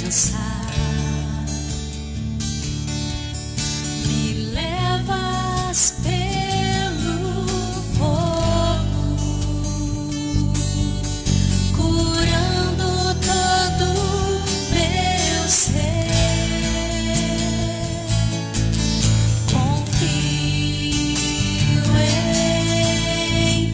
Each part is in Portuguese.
descansar. Me levas pelo fogo, curando todo meu ser. Confio em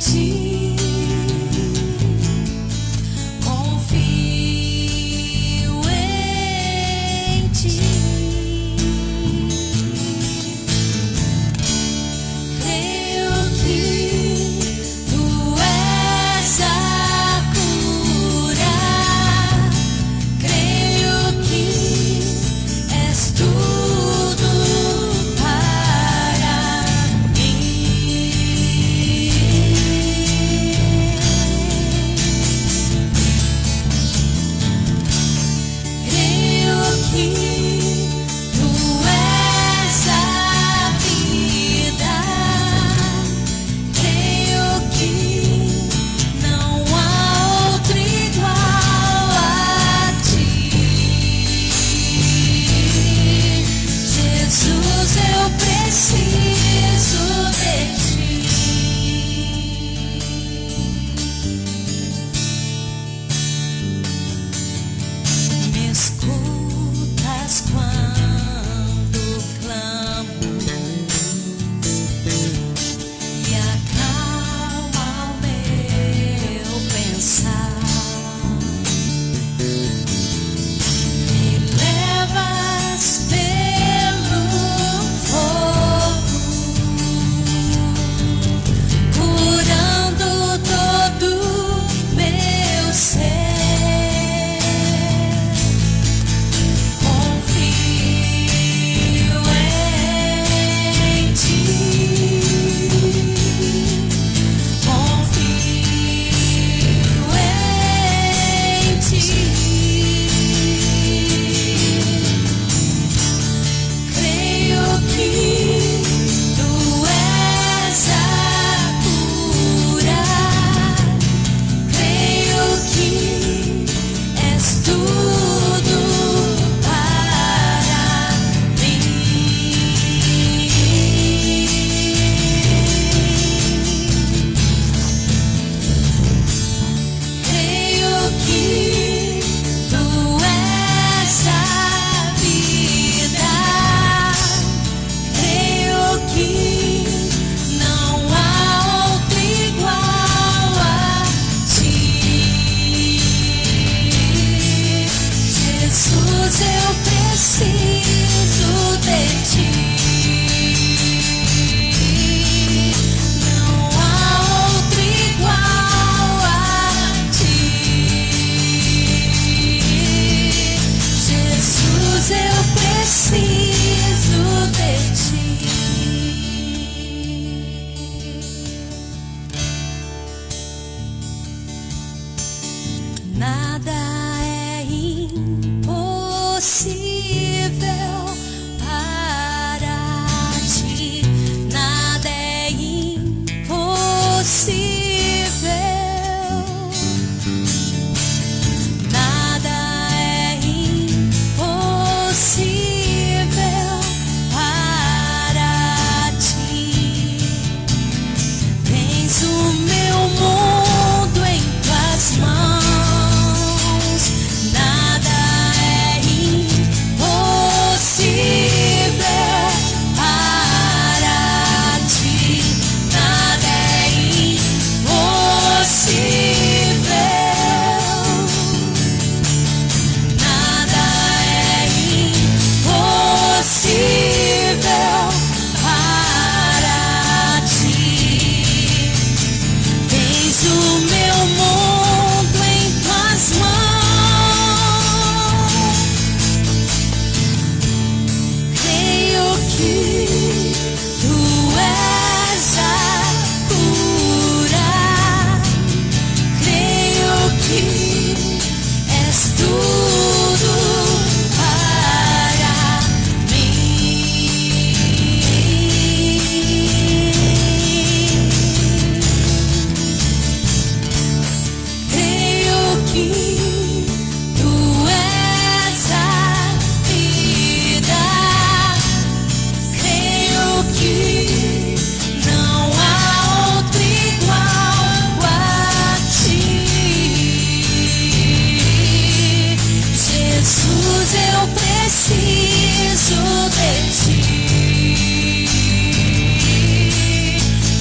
preciso de ti.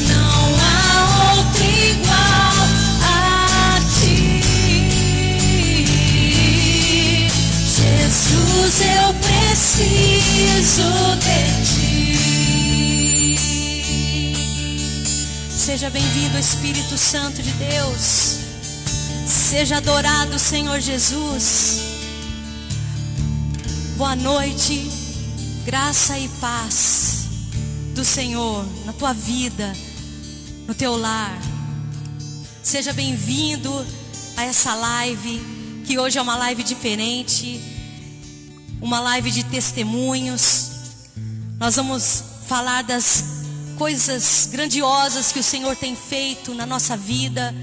Não há outro igual a ti. Jesus, eu preciso de ti. Seja bem-vindo, Espírito Santo de Deus. Seja adorado, Senhor Jesus. Boa noite, graça e paz do Senhor na tua vida, no teu lar. Seja bem-vindo a essa live, que hoje é uma live diferente, uma live de testemunhos. Nós vamos falar das coisas grandiosas que o Senhor tem feito na nossa vida,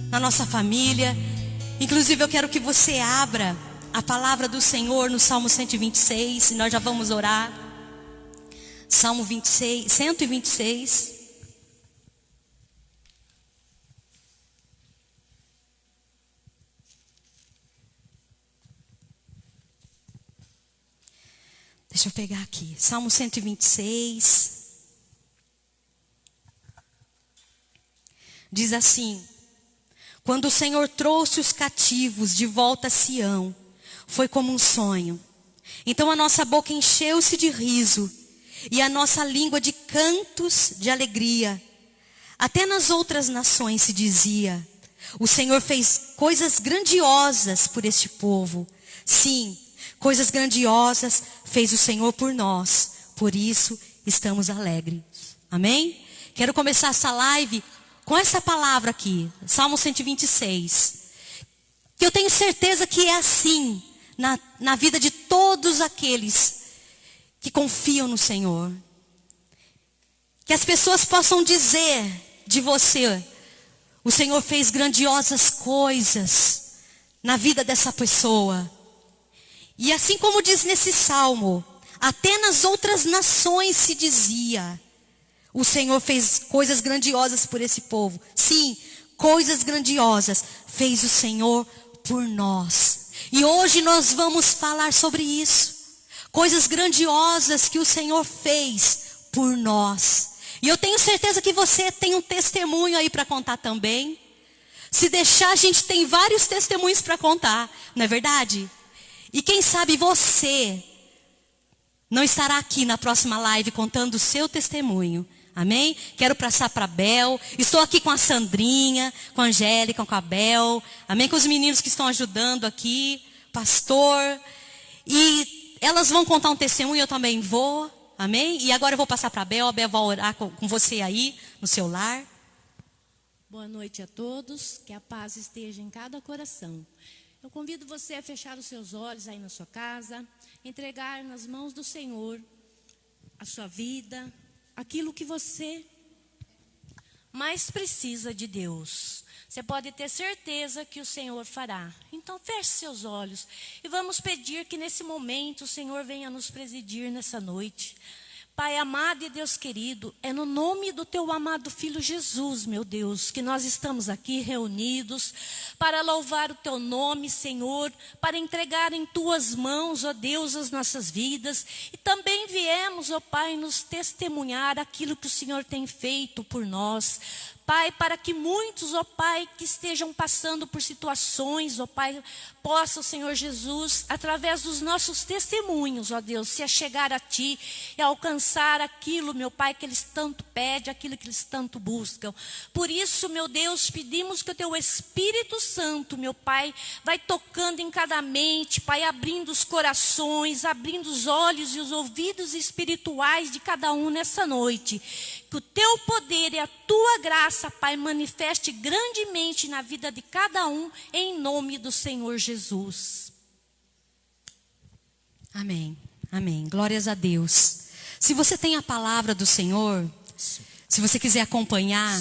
na nossa família. Inclusive eu quero que você abra a palavra do Senhor no Salmo 126, e nós já vamos orar. Salmo 126. Deixa eu pegar aqui, Salmo 126. Diz assim: quando o Senhor trouxe os cativos de volta a Sião, foi como um sonho. Então a nossa boca encheu-se de riso, e a nossa língua de cantos de alegria. Até nas outras nações se dizia: o Senhor fez coisas grandiosas por este povo. Sim, coisas grandiosas fez o Senhor por nós, por isso estamos alegres. Amém? Quero começar essa live com essa palavra aqui, Salmo 126. Que eu tenho certeza que é assim na vida de todos aqueles que confiam no Senhor. Que as pessoas possam dizer de você: o Senhor fez grandiosas coisas na vida dessa pessoa. E assim como diz nesse salmo, até nas outras nações se dizia: o Senhor fez coisas grandiosas por esse povo. Sim, coisas grandiosas fez o Senhor por nós. E hoje nós vamos falar sobre isso. Coisas grandiosas que o Senhor fez por nós. E eu tenho certeza que você tem um testemunho aí para contar também. Se deixar, a gente tem vários testemunhos para contar, não é verdade? E quem sabe você não estará aqui na próxima live contando o seu testemunho. Amém? Quero passar para a Bel. Estou aqui com a Sandrinha, com a Angélica, com a Bel. Amém? Com os meninos que estão ajudando aqui. Pastor. E elas vão contar um testemunho, eu também vou. Amém? E agora eu vou passar para a Bel vai orar com você aí, no seu lar. Boa noite a todos. Que a paz esteja em cada coração. Eu convido você a fechar os seus olhos aí na sua casa. Entregar nas mãos do Senhor a sua vida, aquilo que você mais precisa de Deus. Você pode ter certeza que o Senhor fará. Então feche seus olhos e vamos pedir que nesse momento o Senhor venha nos presidir nessa noite. Pai amado e Deus querido, é no nome do teu amado Filho Jesus, meu Deus, que nós estamos aqui reunidos para louvar o teu nome, Senhor, para entregar em tuas mãos, ó Deus, as nossas vidas. E também viemos, ó Pai, nos testemunhar aquilo que o Senhor tem feito por nós. Pai, para que muitos, ó Pai, que estejam passando por situações, ó Pai, possam, Senhor Jesus, através dos nossos testemunhos, ó Deus, se achegar a Ti e alcançar aquilo, meu Pai, que eles tanto pedem, aquilo que eles tanto buscam. Por isso, meu Deus, pedimos que o Teu Espírito Santo, meu Pai, vai tocando em cada mente, Pai, abrindo os corações, abrindo os olhos e os ouvidos espirituais de cada um nessa noite. Que o Teu poder e a Tua graça, Pai, manifeste grandemente na vida de cada um, em nome do Senhor Jesus. Amém, amém, glórias a Deus. Se você tem a palavra do Senhor, se você quiser acompanhar,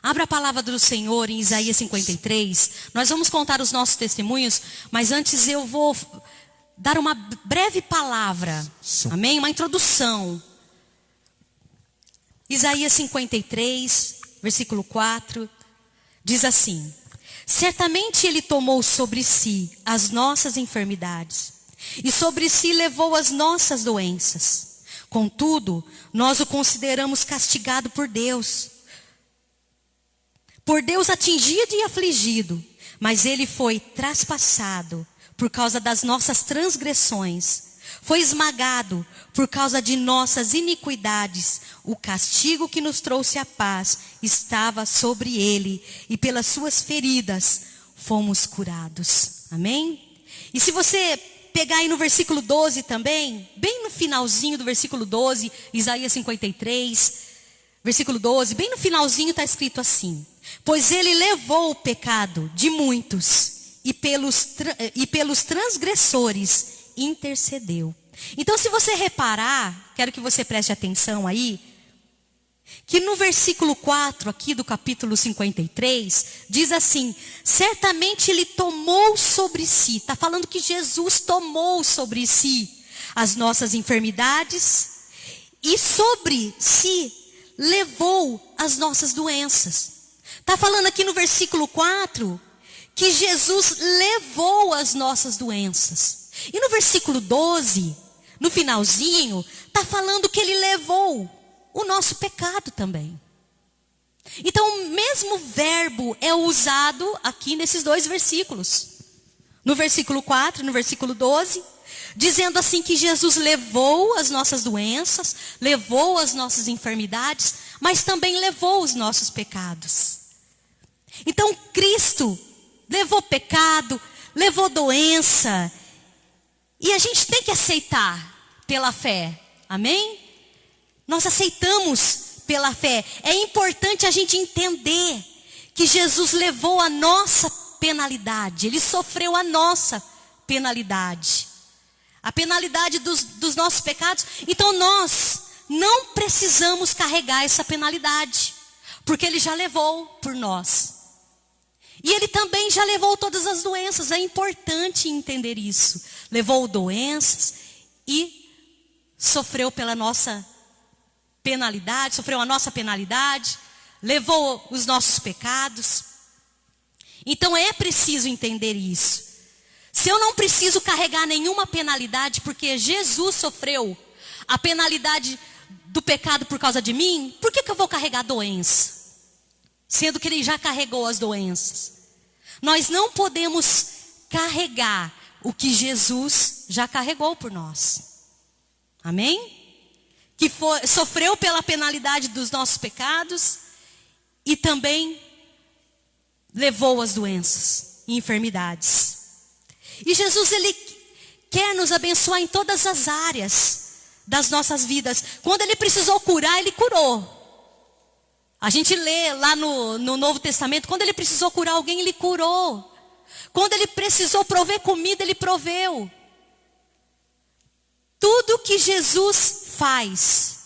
abra a palavra do Senhor em Isaías 53. Nós vamos contar os nossos testemunhos, mas antes eu vou dar uma breve palavra, amém, uma introdução. Isaías 53, versículo 4, diz assim: certamente Ele tomou sobre si as nossas enfermidades e sobre si levou as nossas doenças. Contudo, nós o consideramos castigado por Deus atingido e afligido, mas ele foi traspassado por causa das nossas transgressões, foi esmagado por causa de nossas iniquidades. O castigo que nos trouxe a paz estava sobre ele, e pelas suas feridas fomos curados. Amém? E se você pegar aí no versículo 12 também, bem no finalzinho do versículo 12, Isaías 53, versículo 12, bem no finalzinho está escrito assim: pois ele levou o pecado de muitos, e pelos transgressores intercedeu. Então, se você reparar, quero que você preste atenção aí, que no versículo 4 aqui do capítulo 53, diz assim: certamente ele tomou sobre si, está falando que Jesus tomou sobre si as nossas enfermidades, e sobre si levou as nossas doenças. Está falando aqui no versículo 4, que Jesus levou as nossas doenças. E no versículo 12, no finalzinho, está falando que ele levou o nosso pecado também. Então o mesmo verbo é usado aqui nesses dois versículos. No versículo 4 e no versículo 12, dizendo assim que Jesus levou as nossas doenças, levou as nossas enfermidades, mas também levou os nossos pecados. Então Cristo levou pecado, levou doença, e a gente tem que aceitar pela fé. Amém? Nós aceitamos pela fé. É importante a gente entender que Jesus levou a nossa penalidade. Ele sofreu a nossa penalidade. A penalidade dos nossos pecados. Então nós não precisamos carregar essa penalidade, porque ele já levou por nós. E ele também já levou todas as doenças. É importante entender isso. Levou doenças e sofreu pela nossa penalidade, sofreu a nossa penalidade, levou os nossos pecados. Então é preciso entender isso. Se eu não preciso carregar nenhuma penalidade, porque Jesus sofreu a penalidade do pecado por causa de mim, por que eu vou carregar doença? Sendo que ele já carregou as doenças. Nós não podemos carregar o que Jesus já carregou por nós. Amém? Que sofreu pela penalidade dos nossos pecados e também levou as doenças e enfermidades. E Jesus, ele quer nos abençoar em todas as áreas das nossas vidas. Quando ele precisou curar, ele curou. A gente lê lá no Novo Testamento, quando ele precisou curar alguém, ele curou. Quando ele precisou prover comida, ele proveu. Tudo que Jesus faz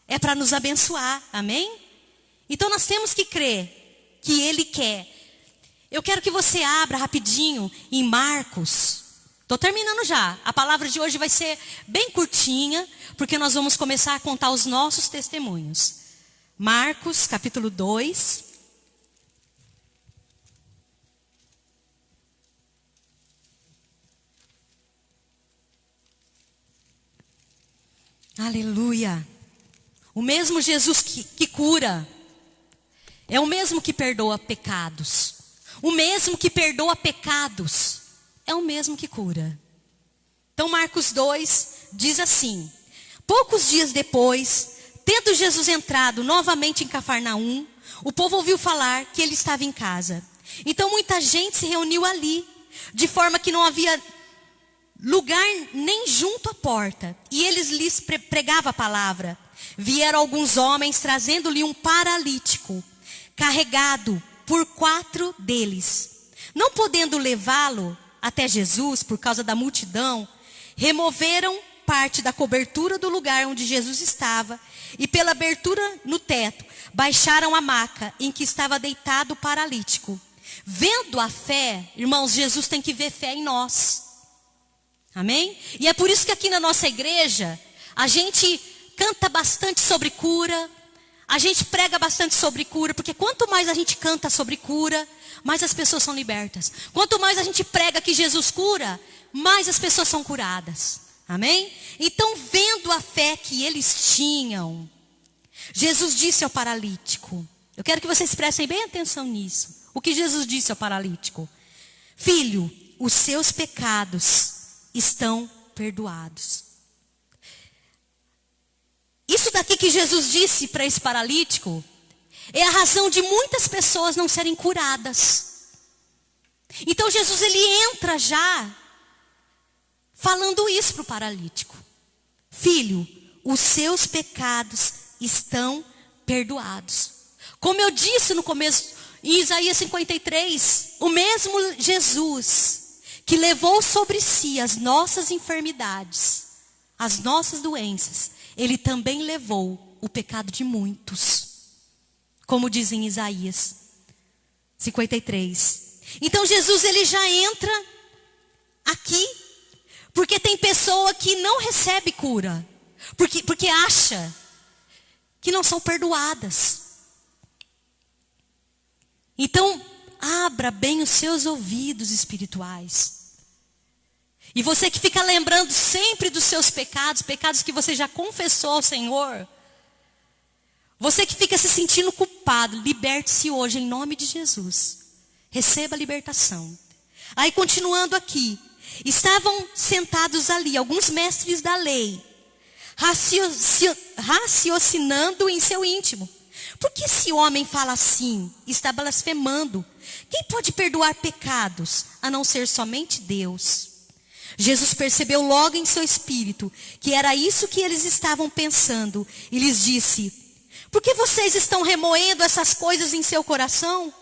é para nos abençoar, amém? Então nós temos que crer que ele quer. Eu quero que você abra rapidinho em Marcos. Estou terminando já. A palavra de hoje vai ser bem curtinha, porque nós vamos começar a contar os nossos testemunhos. Marcos, capítulo 2. Aleluia. O mesmo Jesus que cura é o mesmo que perdoa pecados. O mesmo que perdoa pecados é o mesmo que cura. Então Marcos 2 diz assim: poucos dias depois, tendo Jesus entrado novamente em Cafarnaum, o povo ouviu falar que ele estava em casa. Então muita gente se reuniu ali, de forma que não havia lugar nem junto à porta. E eles lhes pregavam a palavra. Vieram alguns homens trazendo-lhe um paralítico, carregado por 4 deles. Não podendo levá-lo até Jesus por causa da multidão, removeram parte da cobertura do lugar onde Jesus estava, e pela abertura no teto, baixaram a maca em que estava deitado o paralítico. Vendo a fé, irmãos, Jesus tem que ver fé em nós. Amém? E é por isso que aqui na nossa igreja, a gente canta bastante sobre cura, a gente prega bastante sobre cura, porque quanto mais a gente canta sobre cura, mais as pessoas são libertas. Quanto mais a gente prega que Jesus cura, mais as pessoas são curadas. Amém? Então, vendo a fé que eles tinham, Jesus disse ao paralítico, eu quero que vocês prestem bem atenção nisso. O que Jesus disse ao paralítico? Filho, os seus pecados estão perdoados. Isso daqui que Jesus disse para esse paralítico é a razão de muitas pessoas não serem curadas. Então Jesus, ele entra já falando isso para o paralítico. Filho, os seus pecados estão perdoados. Como eu disse no começo, em Isaías 53, o mesmo Jesus que levou sobre si as nossas enfermidades, as nossas doenças, ele também levou o pecado de muitos. Como diz em Isaías 53. Então Jesus, ele já entra aqui, porque tem pessoa que não recebe cura, porque acha que não são perdoadas. Então, abra bem os seus ouvidos espirituais. E você que fica lembrando sempre dos seus pecados, pecados que você já confessou ao Senhor, você que fica se sentindo culpado, liberte-se hoje em nome de Jesus. Receba a libertação. Aí continuando aqui, estavam sentados ali alguns mestres da lei, raciocinando em seu íntimo. Por que esse homem fala assim? Está blasfemando. Quem pode perdoar pecados, a não ser somente Deus? Jesus percebeu logo em seu espírito que era isso que eles estavam pensando. E lhes disse, por que vocês estão remoendo essas coisas em seu coração?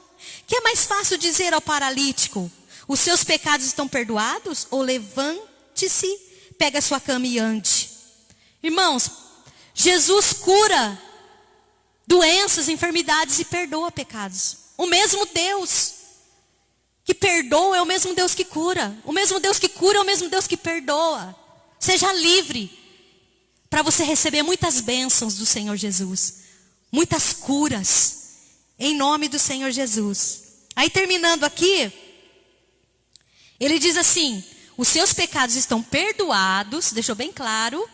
Que é mais fácil dizer ao paralítico, os seus pecados estão perdoados? Ou levante-se, pega a sua cama e ande. Irmãos, Jesus cura doenças, enfermidades e perdoa pecados. O mesmo Deus que perdoa é o mesmo Deus que cura. O mesmo Deus que cura é o mesmo Deus que perdoa. Seja livre para você receber muitas bênçãos do Senhor Jesus. Muitas curas em nome do Senhor Jesus. Aí terminando aqui, ele diz assim, os seus pecados estão perdoados, deixou bem claro,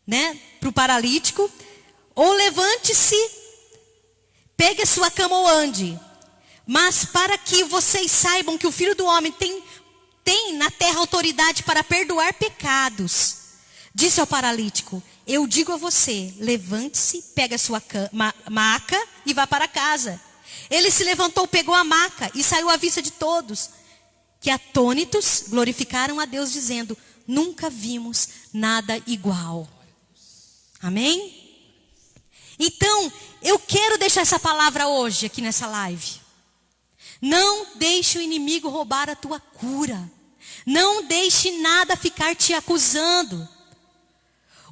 né, para o paralítico. Ou levante-se, pegue a sua cama ou ande. Mas para que vocês saibam que o Filho do Homem tem na terra autoridade para perdoar pecados, disse ao paralítico, eu digo a você, levante-se, pegue a sua maca e vá para casa. Ele se levantou, pegou a maca e saiu à vista de todos, que atônitos glorificaram a Deus dizendo, nunca vimos nada igual. Amém? Então, eu quero deixar essa palavra hoje aqui nessa live. Não deixe o inimigo roubar a tua cura. Não deixe nada ficar te acusando.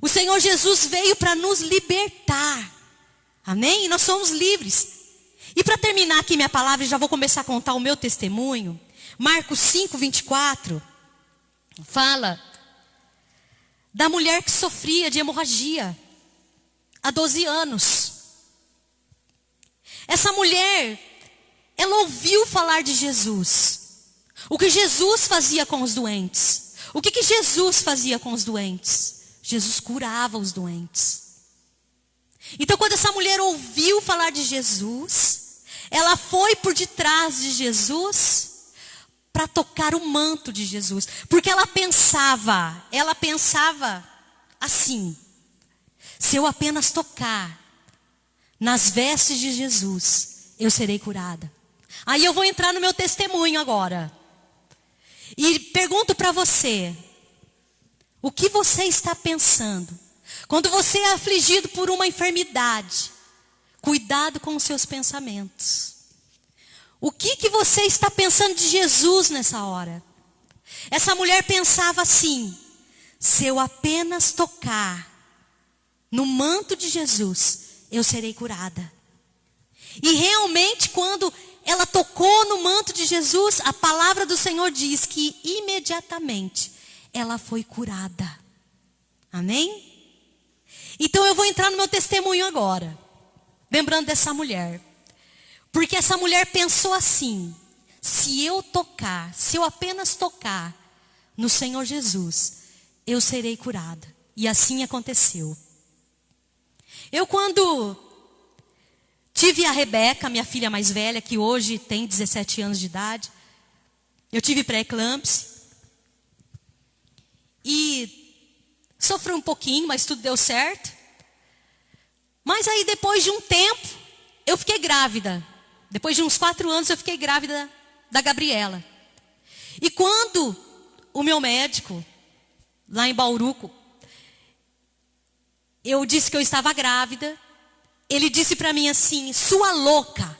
O Senhor Jesus veio para nos libertar. Amém? E nós somos livres. E para terminar aqui minha palavra, já vou começar a contar o meu testemunho. Marcos 5, 24. Fala da mulher que sofria de hemorragia há 12 anos. Essa mulher, ela ouviu falar de Jesus. O que Jesus fazia com os doentes. O que Jesus fazia com os doentes? Jesus curava os doentes. Então quando essa mulher ouviu falar de Jesus, ela foi por detrás de Jesus para tocar o manto de Jesus. Porque ela pensava assim, se eu apenas tocar nas vestes de Jesus, eu serei curada. Aí eu vou entrar no meu testemunho agora. E pergunto para você, o que você está pensando? Quando você é afligido por uma enfermidade, cuidado com os seus pensamentos. O que você está pensando de Jesus nessa hora? Essa mulher pensava assim, se eu apenas tocar no manto de Jesus, eu serei curada. E realmente quando ela tocou no manto de Jesus, a palavra do Senhor diz que imediatamente ela foi curada. Amém? Então eu vou entrar no meu testemunho agora, lembrando dessa mulher. Porque essa mulher pensou assim, se eu apenas tocar no Senhor Jesus, eu serei curada. E assim aconteceu. Eu, quando tive a Rebeca, minha filha mais velha, que hoje tem 17 anos de idade, eu tive pré-eclâmpsia. E sofri um pouquinho, mas tudo deu certo. Mas aí, depois de um tempo, eu fiquei grávida. Depois de uns 4 anos, eu fiquei grávida da Gabriela. E quando o meu médico, lá em Bauru, eu disse que eu estava grávida, ele disse para mim assim: sua louca,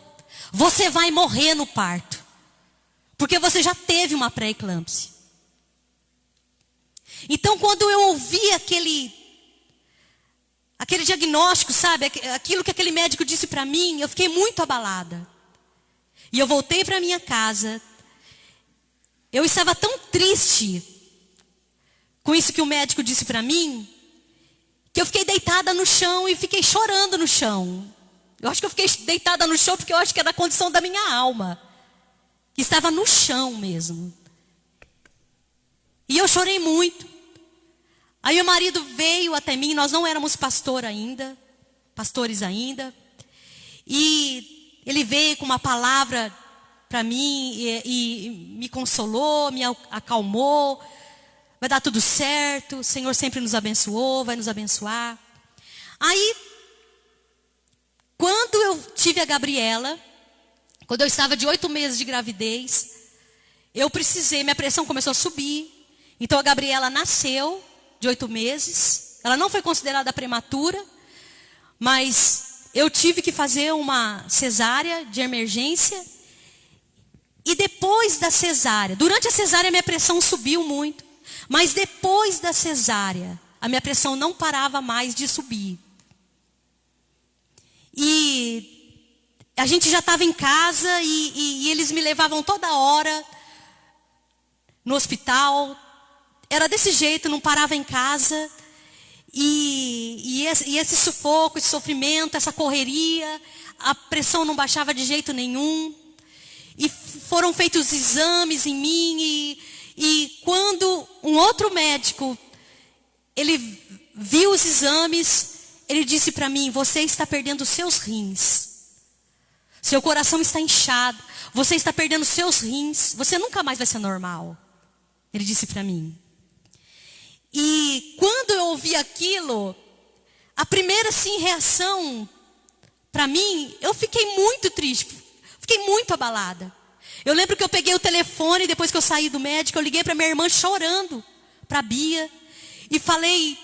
você vai morrer no parto, porque você já teve uma pré-eclâmpsia. Então, quando eu ouvi aquele diagnóstico, sabe, aquilo que aquele médico disse para mim, eu fiquei muito abalada. E eu voltei para minha casa. Eu estava tão triste com isso que o médico disse para mim, que eu fiquei deitada no chão e fiquei chorando no chão. Eu acho que eu fiquei deitada no chão porque eu acho que era a condição da minha alma, que estava no chão mesmo. E eu chorei muito. Aí meu marido veio até mim, nós não éramos pastores ainda. E ele veio com uma palavra para mim e me consolou, me acalmou. Vai dar tudo certo, o Senhor sempre nos abençoou, vai nos abençoar. Aí, quando eu tive a Gabriela, quando eu estava de 8 meses de gravidez, minha pressão começou a subir. Então a Gabriela nasceu de 8 meses. Ela não foi considerada prematura, mas eu tive que fazer uma cesárea de emergência. E depois da cesárea, durante a cesárea minha pressão subiu muito. Mas depois da cesárea, a minha pressão não parava mais de subir. E a gente já estava em casa e eles me levavam toda hora no hospital. Era desse jeito, não parava em casa. E esse sufoco, esse sofrimento, essa correria, a pressão não baixava de jeito nenhum. E foram feitos exames em mim e quando um outro médico, ele viu os exames, ele disse para mim: você está perdendo os seus rins. Seu coração está inchado. Você está perdendo os seus rins. Você nunca mais vai ser normal. Ele disse para mim. E quando eu ouvi aquilo, a primeira reação para mim, eu fiquei muito triste. Fiquei muito abalada. Eu lembro que eu peguei o telefone, depois que eu saí do médico, eu liguei para minha irmã chorando, para a Bia, e falei: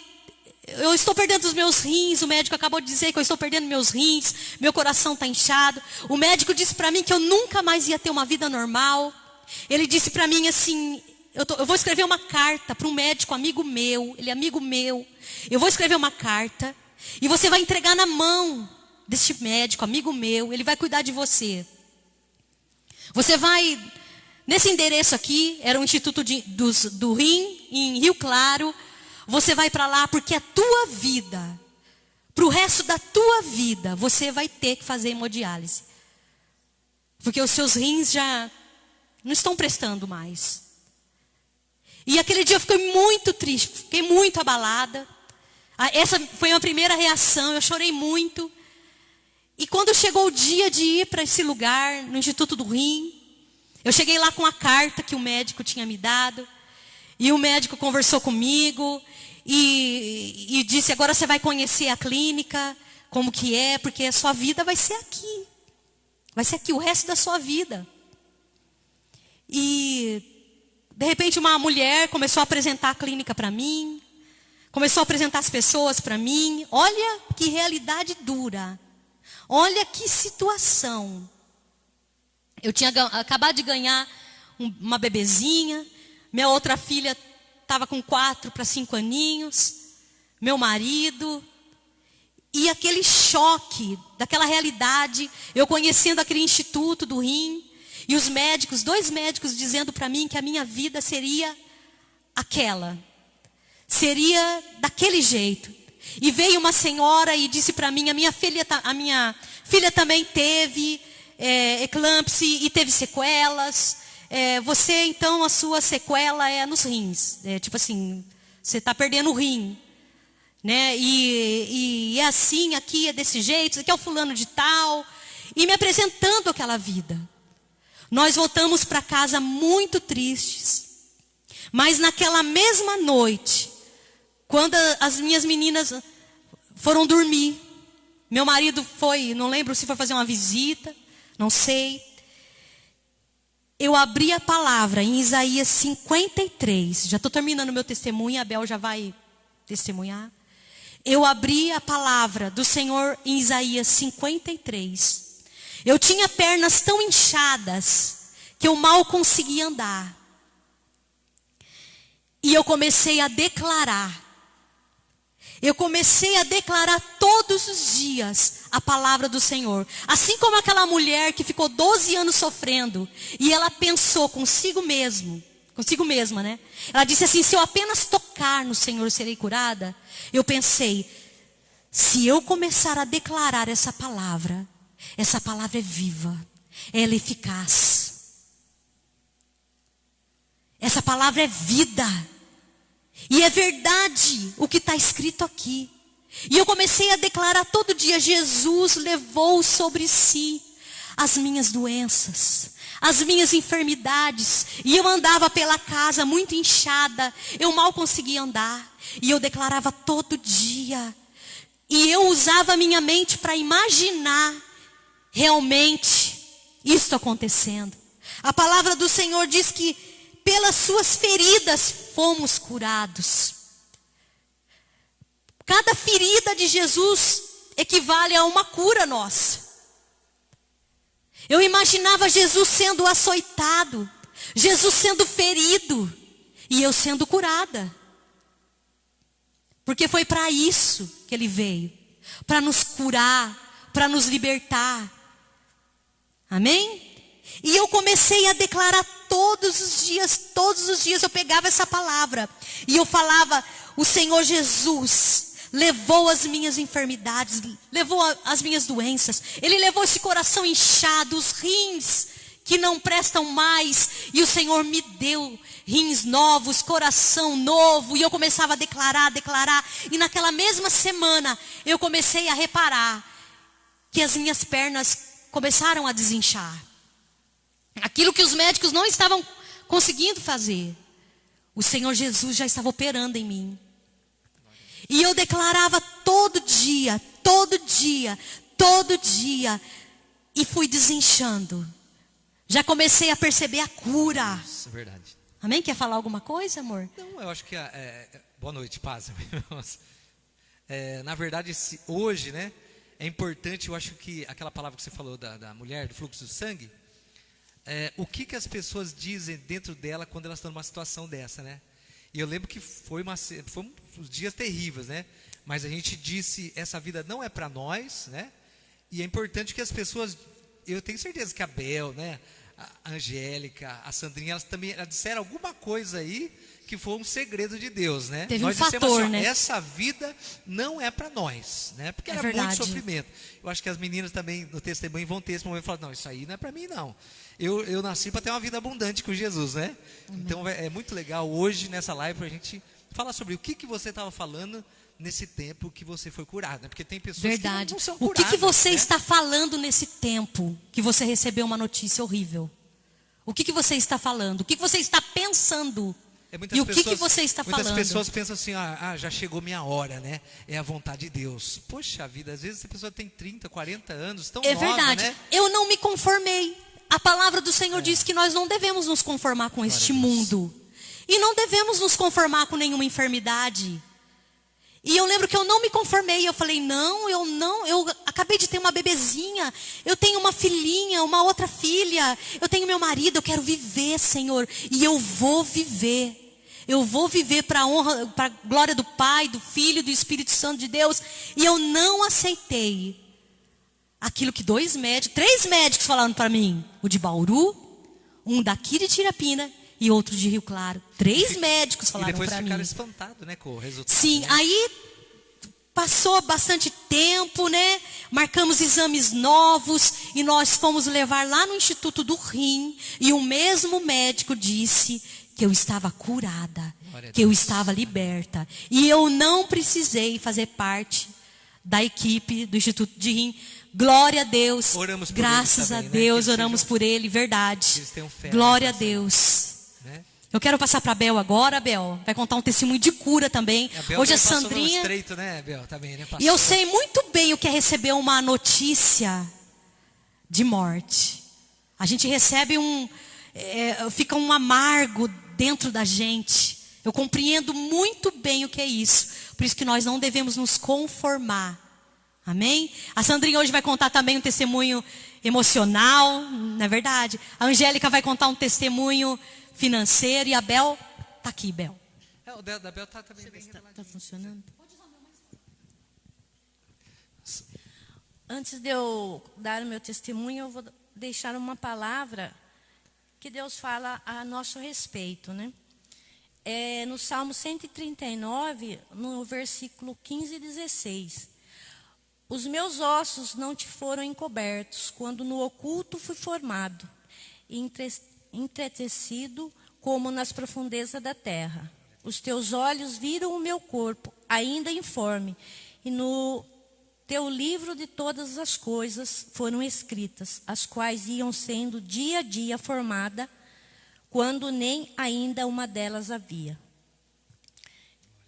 eu estou perdendo os meus rins, o médico acabou de dizer que eu estou perdendo meus rins, meu coração está inchado. O médico disse para mim que eu nunca mais ia ter uma vida normal. Ele disse para mim assim: eu vou escrever uma carta para um médico amigo meu, ele é amigo meu. Eu vou escrever uma carta e você vai entregar na mão deste médico, amigo meu, ele vai cuidar de você. Você vai, nesse endereço aqui, era o Instituto do Rim, em Rio Claro. Você vai para lá porque a tua vida, para o resto da tua vida, você vai ter que fazer hemodiálise. Porque os seus rins já não estão prestando mais. E aquele dia eu fiquei muito triste, fiquei muito abalada. Essa foi a primeira reação, eu chorei muito. E quando chegou o dia de ir para esse lugar, no Instituto do Rim, eu cheguei lá com a carta que o médico tinha me dado. E o médico conversou comigo e disse: agora você vai conhecer a clínica, como que é, porque a sua vida vai ser aqui. Vai ser aqui o resto da sua vida. E de repente uma mulher começou a apresentar a clínica para mim. Começou a apresentar as pessoas para mim. Olha que realidade dura. Olha que situação. Eu tinha acabado de ganhar uma bebezinha. Minha outra filha estava com 4 para 5 aninhos. Meu marido. E aquele choque daquela realidade. Eu conhecendo aquele Instituto do Rim. E os médicos, 2 médicos dizendo para mim que a minha vida seria aquela. Seria daquele jeito. E veio uma senhora e disse para mim: a minha filha também teve eclâmpsia e teve sequelas. Você, então, a sua sequela é nos rins. Tipo assim, você está perdendo o rim. Né? E é assim, aqui é desse jeito, aqui é o fulano de tal. E me apresentando aquela vida. Nós voltamos para casa muito tristes. Mas naquela mesma noite, quando as minhas meninas foram dormir, meu marido foi, não lembro se foi fazer uma visita, não sei. Eu abri a palavra em Isaías 53. Já estou terminando meu testemunho, a Bel já vai testemunhar. Eu abri a palavra do Senhor em Isaías 53. Eu tinha pernas tão inchadas que eu mal conseguia andar. E eu comecei a declarar. Eu comecei a declarar todos os dias a palavra do Senhor. Assim como aquela mulher que ficou 12 anos sofrendo. E ela pensou consigo mesma, né? Ela disse assim, se eu apenas tocar no Senhor serei curada. Eu pensei, se eu começar a declarar essa palavra é viva, ela é eficaz. Essa palavra é vida. E é verdade o que está escrito aqui. E eu comecei a declarar todo dia, Jesus levou sobre si as minhas doenças, as minhas enfermidades. E eu andava pela casa muito inchada, eu mal conseguia andar. E eu declarava todo dia. E eu usava a minha mente para imaginar realmente isso acontecendo. A palavra do Senhor diz que pelas suas feridas fomos curados. Cada ferida de Jesus equivale a uma cura nossa. Eu imaginava Jesus sendo açoitado, Jesus sendo ferido e eu sendo curada. Porque foi para isso que ele veio, para nos curar, para nos libertar. Amém? E eu comecei a declarar todos os dias eu pegava essa palavra. E eu falava, o Senhor Jesus levou as minhas enfermidades, levou as minhas doenças. Ele levou esse coração inchado, os rins que não prestam mais. E o Senhor me deu rins novos, coração novo. E eu começava a declarar. E naquela mesma semana eu comecei a reparar que as minhas pernas começaram a desinchar. Aquilo que os médicos não estavam conseguindo fazer, o Senhor Jesus já estava operando em mim. E eu declarava todo dia, e fui desinchando. Já comecei a perceber a cura. Isso é verdade. Amém? Quer falar alguma coisa, amor? Não, eu acho que... boa noite, paz. Na verdade, hoje, né, é importante, eu acho que aquela palavra que você falou da mulher, do fluxo do sangue, o que as pessoas dizem dentro dela quando elas estão numa situação dessa, né? E eu lembro que foi uns dias terríveis, né? Mas a gente disse, essa vida não é para nós, né? E é importante que as pessoas, eu tenho certeza que a Bel, né? A Angélica, a Sandrinha, elas disseram alguma coisa aí que foi um segredo de Deus, né? Teve nós um fator, assim, né? Essa vida não é para nós, né? Porque era verdade. muito sofrimento. Eu acho que as meninas também no testemunho vão ter esse momento e falar, não, isso aí não é para mim não. Eu nasci para ter uma vida abundante com Jesus, né? Amém. Então é muito legal hoje nessa live para a gente falar sobre o que você estava falando nesse tempo que você foi curado, né? Porque tem pessoas que não são curadas. O que você né? está falando nesse tempo que você recebeu uma notícia horrível? O que você está falando? O que você está pensando? E o que você está falando? Muitas pessoas pensam assim, já chegou minha hora, né? É a vontade de Deus. Poxa vida, às vezes a pessoa tem 30, 40 anos, tão nova, verdade. Né? Eu não me conformei. A palavra do Senhor diz que nós não devemos nos conformar com este mundo. E não devemos nos conformar com nenhuma enfermidade. E eu lembro que eu não me conformei. Eu falei, eu acabei de ter uma bebezinha. Eu tenho uma filhinha, uma outra filha. Eu tenho meu marido, eu quero viver, Senhor. E eu vou viver. Eu vou viver para a honra, para a glória do Pai, do Filho, do Espírito Santo de Deus. E eu não aceitei aquilo que 3 médicos falaram para mim. O de Bauru, um daqui de Tirapina e outro de Rio Claro. 3 médicos falaram para mim. E depois ficaram espantados, né, com o resultado. Sim, né? Aí passou bastante tempo, né? Marcamos exames novos e nós fomos levar lá no Instituto do Rim, e o mesmo médico disse que eu estava curada, que eu estava liberta. E eu não precisei fazer parte da equipe do Instituto de Rim. Glória a Deus. Oramos por Graças eles também, a Deus, né? oramos por ele, verdade. Eles tenham fé, Glória a né, Deus. né? Eu quero passar para a Bel agora. Bel vai contar um testemunho de cura também. A Bel Hoje a também passou no Sandrinha. estreito, né, Bel? Também, né? E eu sei muito bem o que é receber uma notícia de morte. A gente recebe fica um amargo dentro da gente. Eu compreendo muito bem o que é isso. Por isso que nós não devemos nos conformar. Amém? A Sandrinha hoje vai contar também um testemunho emocional, não é verdade? A Angélica vai contar um testemunho financeiro. E a Bel está aqui, Bel. O da Bel está também bem. Está funcionando? Antes de eu dar o meu testemunho, eu vou deixar uma palavra que Deus fala a nosso respeito, né? No Salmo 139, no versículo 15 e 16. Os meus ossos não te foram encobertos, quando no oculto fui formado, entretecido como nas profundezas da terra. Os teus olhos viram o meu corpo, ainda informe, e no teu livro de todas as coisas foram escritas, as quais iam sendo dia a dia formada, quando nem ainda uma delas havia.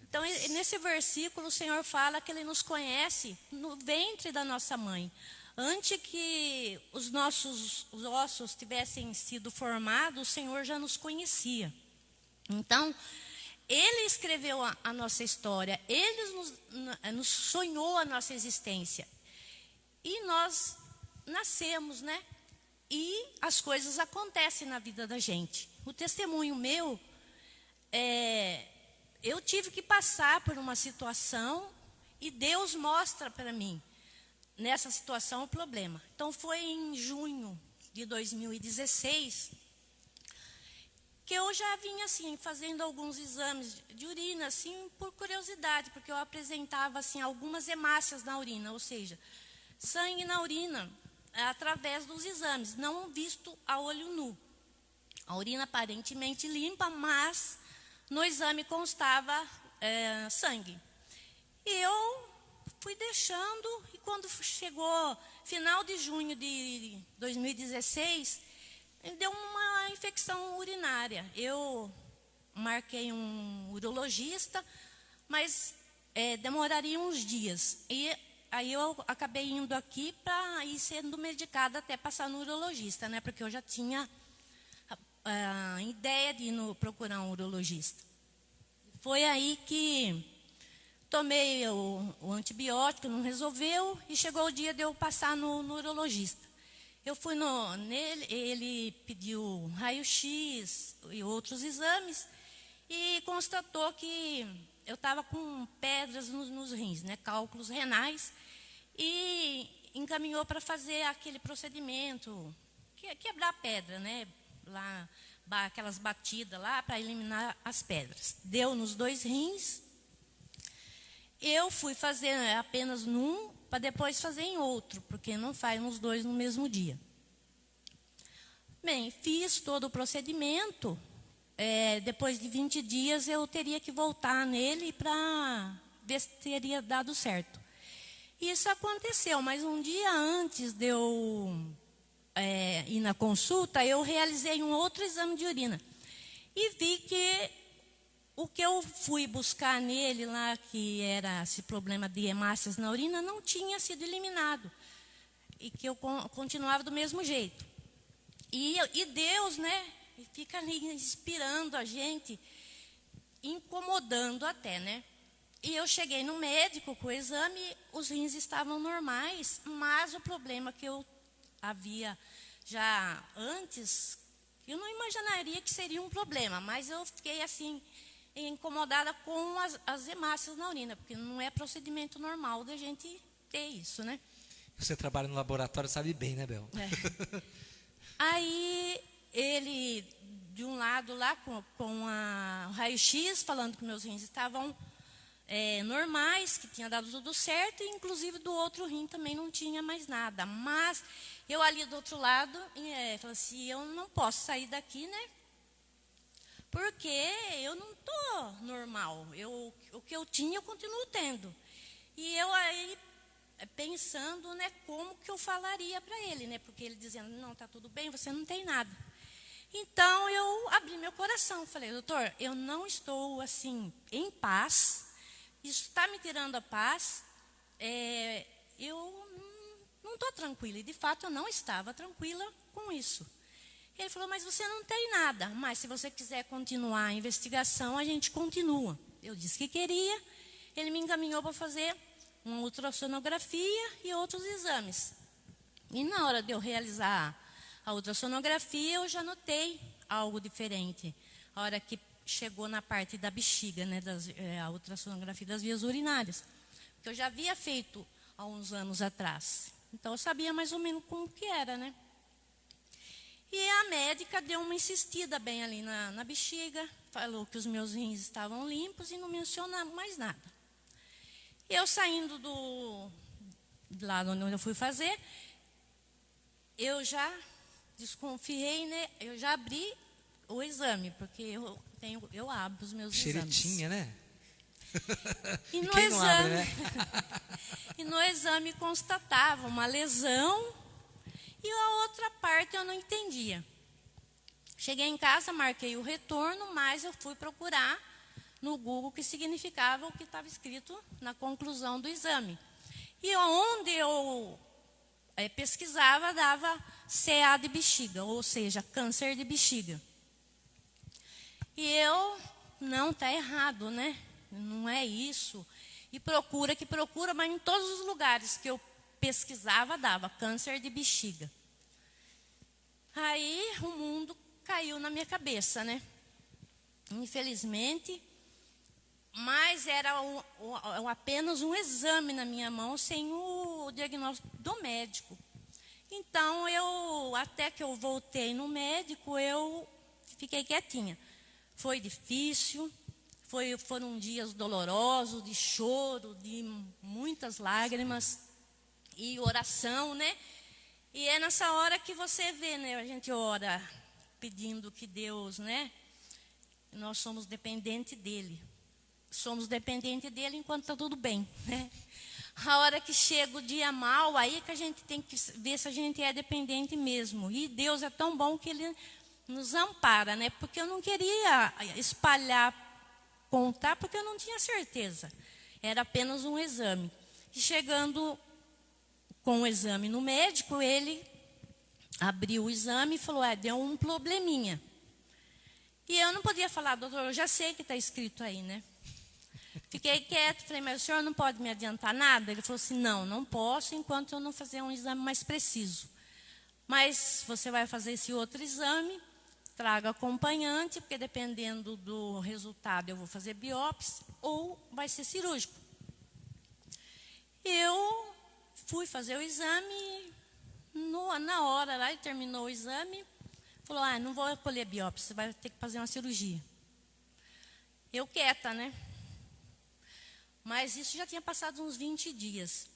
Então, nesse versículo, o Senhor fala que Ele nos conhece no ventre da nossa mãe. Antes que os nossos ossos tivessem sido formados, o Senhor já nos conhecia. Então, Ele escreveu a nossa história, Ele nos sonhou a nossa existência. E nós nascemos, né? E as coisas acontecem na vida da gente. O testemunho meu eu tive que passar por uma situação e Deus mostra para mim, nessa situação, o problema. Então, foi em junho de 2016 que eu já vinha, assim, fazendo alguns exames de urina, assim, por curiosidade, porque eu apresentava, assim, algumas hemácias na urina, ou seja, sangue na urina, através dos exames, não visto a olho nu. A urina aparentemente limpa, mas no exame constava sangue. E eu fui deixando, e quando chegou final de junho de 2016, deu uma infecção urinária. Eu marquei um urologista, mas demoraria uns dias. E aí eu acabei indo aqui para ir sendo medicada até passar no urologista, né? Porque eu já tinha a ideia de ir procurar um urologista. Foi aí que tomei o antibiótico, não resolveu, e chegou o dia de eu passar no urologista. Eu fui nele, ele pediu raio-x e outros exames, e constatou que eu estava com pedras nos rins, né, cálculos renais, e encaminhou para fazer aquele procedimento, quebrar a pedra, né, lá, aquelas batidas lá para eliminar as pedras. Deu nos 2 rins. Eu fui fazer apenas num, para depois fazer em outro, porque não faz nos 2 no mesmo dia. Bem, fiz todo o procedimento. Depois de 20 dias eu teria que voltar nele para ver se teria dado certo. Isso aconteceu, mas um dia antes de eu ir na consulta, eu realizei um outro exame de urina. E vi que o que eu fui buscar nele lá, que era esse problema de hemácias na urina, não tinha sido eliminado. E que eu continuava do mesmo jeito. E Deus, né, fica ali inspirando a gente, incomodando até, né? E eu cheguei no médico com o exame, os rins estavam normais, mas o problema que eu havia já antes, eu não imaginaria que seria um problema, mas eu fiquei assim, incomodada com as hemácias na urina, porque não é procedimento normal da gente ter isso, né? Você trabalha no laboratório, sabe bem, né, Bel? Aí, ele, de um lado lá, com o raio-x, falando que meus rins estavam normais, que tinha dado tudo certo, e inclusive do outro rim também não tinha mais nada. Mas Eu ali do outro lado, falei assim, eu não posso sair daqui, né? Porque eu não estou normal. O que eu tinha, eu continuo tendo. E eu aí, pensando, né, como que eu falaria para ele, né? Porque ele dizendo, não, está tudo bem, você não tem nada. Então, eu abri meu coração. Falei, doutor, eu não estou, assim, em paz. Isso está me tirando a paz. Eu não estou tranquila. E, de fato, eu não estava tranquila com isso. Ele falou, mas você não tem nada. Mas, se você quiser continuar a investigação, a gente continua. Eu disse que queria. Ele me encaminhou para fazer uma ultrassonografia e outros exames. E, na hora de eu realizar a ultrassonografia, eu já notei algo diferente. A hora que chegou na parte da bexiga, né, a ultrassonografia das vias urinárias. Que eu já havia feito há uns anos atrás. Então, eu sabia mais ou menos como que era, né? E a médica deu uma insistida bem ali na bexiga, falou que os meus rins estavam limpos e não mencionou mais nada. Eu saindo de lá onde eu fui fazer, eu já desconfiei, né? Eu já abri o exame, porque eu abro os meus exames. Xeretinha, né? E no quem não abre, né? E no exame constatava uma lesão e a outra parte eu não entendia. Cheguei em casa, marquei o retorno, mas eu fui procurar no Google o que significava o que estava escrito na conclusão do exame. E onde eu pesquisava, dava CA de bexiga, ou seja, câncer de bexiga. E eu, não, está errado, né? Não é isso. E procura, mas em todos os lugares que eu pesquisava, dava câncer de bexiga. Aí o mundo caiu na minha cabeça, né? Infelizmente, mas era apenas um exame na minha mão, sem o diagnóstico do médico. Então, até que eu voltei no médico, eu fiquei quietinha. Foi difícil, foram dias dolorosos, de choro, de muitas lágrimas e oração, né? E é nessa hora que você vê, né? A gente ora pedindo que Deus, né? Nós somos dependentes dele. Somos dependentes dele enquanto está tudo bem, né? A hora que chega o dia mal, aí que a gente tem que ver se a gente é dependente mesmo. E Deus é tão bom que ele nos ampara, né? Porque eu não queria espalhar, contar, porque eu não tinha certeza. Era apenas um exame. E chegando com o exame no médico, ele abriu o exame e falou, deu um probleminha. E eu não podia falar, doutor, eu já sei que está escrito aí, né? Fiquei quieto, falei, mas o senhor não pode me adiantar nada? Ele falou assim, não posso enquanto eu não fazer um exame mais preciso. Mas você vai fazer esse outro exame, traga acompanhante, porque dependendo do resultado eu vou fazer biópsia ou vai ser cirúrgico. Eu fui fazer o exame, na hora lá, ele terminou o exame, falou, não vou colher biópsia, você vai ter que fazer uma cirurgia. Eu quieta, né? Mas isso já tinha passado uns 20 dias.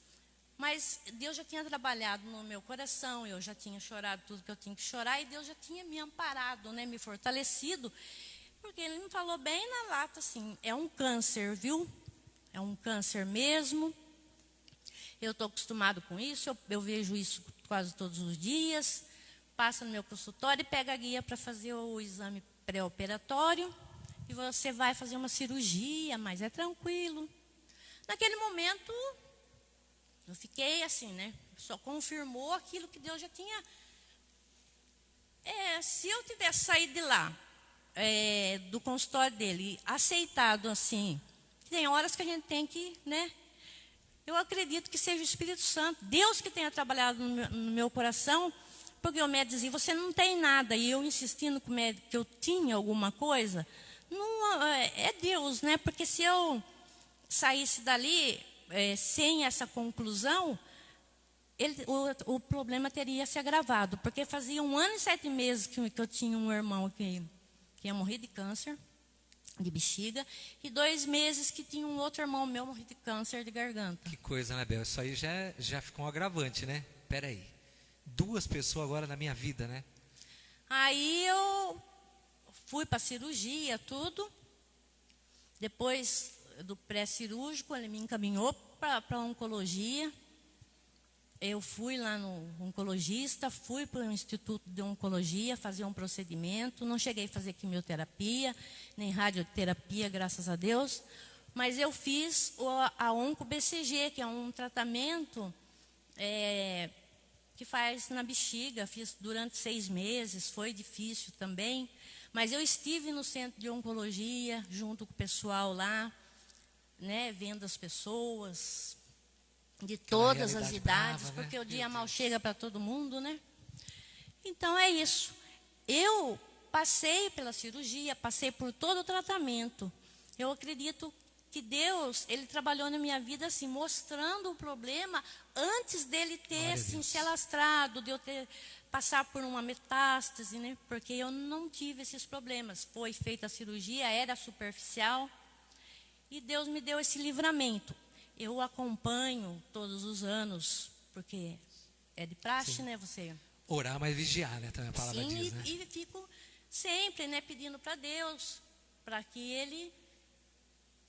Mas Deus já tinha trabalhado no meu coração, eu já tinha chorado tudo que eu tinha que chorar, e Deus já tinha me amparado, né, me fortalecido, porque Ele me falou bem na lata assim, é um câncer, viu? É um câncer mesmo. Eu estou acostumado com isso, eu vejo isso quase todos os dias, passa no meu consultório e pega a guia para fazer o exame pré-operatório, e você vai fazer uma cirurgia, mas é tranquilo. Naquele momento, eu fiquei assim, né? Só confirmou aquilo que Deus já tinha. Se eu tivesse saído de lá, do consultório dele, aceitado assim, tem horas que a gente tem que, né? Eu acredito que seja o Espírito Santo, Deus que tenha trabalhado no meu coração, porque o médico dizia, você não tem nada, e eu insistindo com o médico que eu tinha alguma coisa, não, é Deus, né? Porque se eu saísse dali sem essa conclusão, o problema teria se agravado, porque fazia 1 ano e 7 meses que eu tinha um irmão que ia morrer de câncer de bexiga, e 2 meses que tinha um outro irmão meu morrer de câncer de garganta. Que coisa, né, Bel? Isso aí já ficou um agravante, né? Peraí. 2 pessoas agora na minha vida, né? Aí eu fui para cirurgia, tudo. Depois do pré-cirúrgico, ele me encaminhou para oncologia. Eu fui lá no oncologista, fui para o Instituto de Oncologia fazer um procedimento. Não cheguei a fazer quimioterapia, nem radioterapia, graças a Deus. Mas eu fiz a onco-BCG, que é um tratamento que faz na bexiga. Fiz durante 6 meses, foi difícil também. Mas eu estive no centro de oncologia, junto com o pessoal lá, né, vendo as pessoas de todas as idades, brava, né? porque o dia mal chega para todo mundo, né? Então é isso. Eu passei pela cirurgia, passei por todo o tratamento. Eu acredito que Deus, Ele trabalhou na minha vida assim, mostrando o problema antes dele ter assim, se alastrado, de eu passar por uma metástase, né? Porque eu não tive esses problemas. Foi feita a cirurgia, era superficial, e Deus me deu esse livramento. Eu acompanho todos os anos, porque é de praxe, Sim. né? Você Orar, mas vigiar, né? Também a palavra sim, diz, né? e fico sempre, né, pedindo para Deus, para que Ele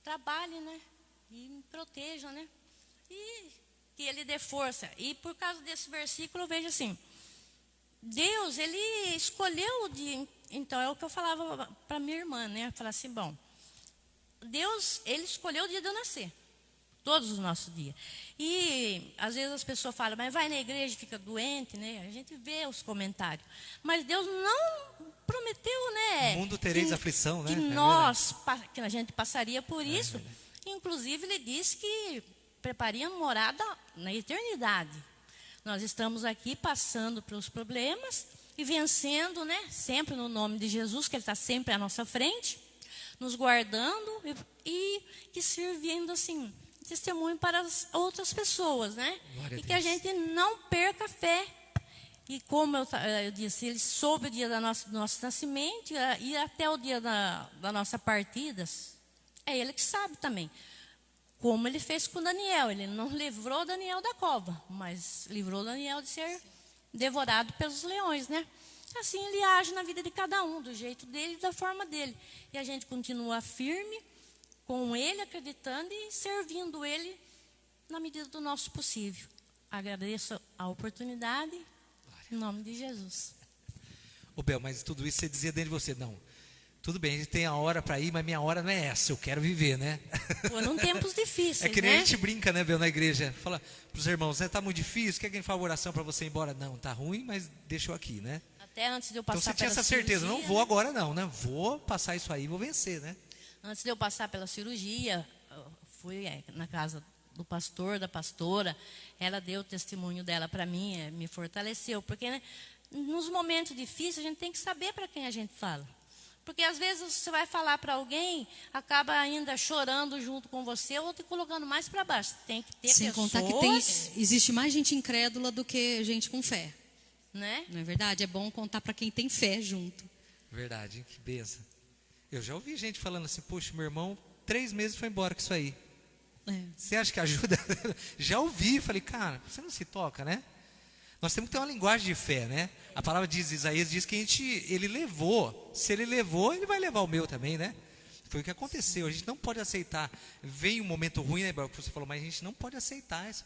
trabalhe, né, e me proteja, né, e que Ele dê força. E por causa desse versículo eu vejo assim, Deus, Ele escolheu o dia. Então é o que eu falava para minha irmã, né, falar assim, bom, Deus, Ele escolheu o dia de eu nascer, todos os nossos dias. E às vezes as pessoas falam, mas vai na igreja e fica doente, né? A gente vê os comentários. Mas Deus não prometeu, né? No mundo tereis aflição, né? Que a gente passaria por isso. Inclusive Ele disse que prepararia morada na eternidade. Nós estamos aqui passando pelos problemas e vencendo, né? Sempre no nome de Jesus, que Ele está sempre à nossa frente, nos guardando e servindo assim, testemunho para as outras pessoas, né? Glória a E que a Deus. gente não perca a fé. E como eu disse, Ele soube o dia do nosso nascimento e até o dia da nossa partida, é Ele que sabe também. Como Ele fez com Daniel. Ele não livrou Daniel da cova, mas livrou Daniel de ser devorado pelos leões, né? Assim Ele age na vida de cada um, do jeito dele e da forma dele. E a gente continua firme com Ele, acreditando e servindo Ele na medida do nosso possível. Agradeço a oportunidade, em nome de Jesus. Ô Bel, mas tudo isso você dizia dentro de você, não, tudo bem, a gente tem a hora para ir, mas minha hora não é essa, eu quero viver, né? Foram tempos difíceis, É que nem né? a gente brinca, né, Bel, na igreja, fala pros irmãos, né, tá muito difícil, quer que a gente faça oração para você ir embora? Não, tá ruim, mas deixa eu aqui, né? Até antes de eu Então passar você tinha pela essa certeza, cirurgia, não vou agora não, né? Vou passar isso aí, vou vencer, né? Antes de eu passar pela cirurgia, eu fui na casa do pastor, da pastora. Ela deu o testemunho dela para mim, me fortaleceu. Porque, né, nos momentos difíceis, a gente tem que saber para quem a gente fala. Porque às vezes você vai falar para alguém, acaba ainda chorando junto com você ou te colocando mais para baixo. Tem que ter Sem pessoas, contar que existe mais gente incrédula do que gente com fé. né? Não é verdade? É bom contar para quem tem fé junto. Verdade, hein? Que benção. Eu já ouvi gente falando assim, poxa, meu irmão, 3 meses foi embora com isso aí. É. Você acha que ajuda? Já ouvi, falei, cara, você não se toca, né? Nós temos que ter uma linguagem de fé, né? A palavra diz, Isaías diz que ele levou. Se ele levou, ele vai levar o meu também, né? Foi o que aconteceu. A gente não pode aceitar. Veio um momento ruim, né, Bel, que você falou, mas a gente não pode aceitar isso.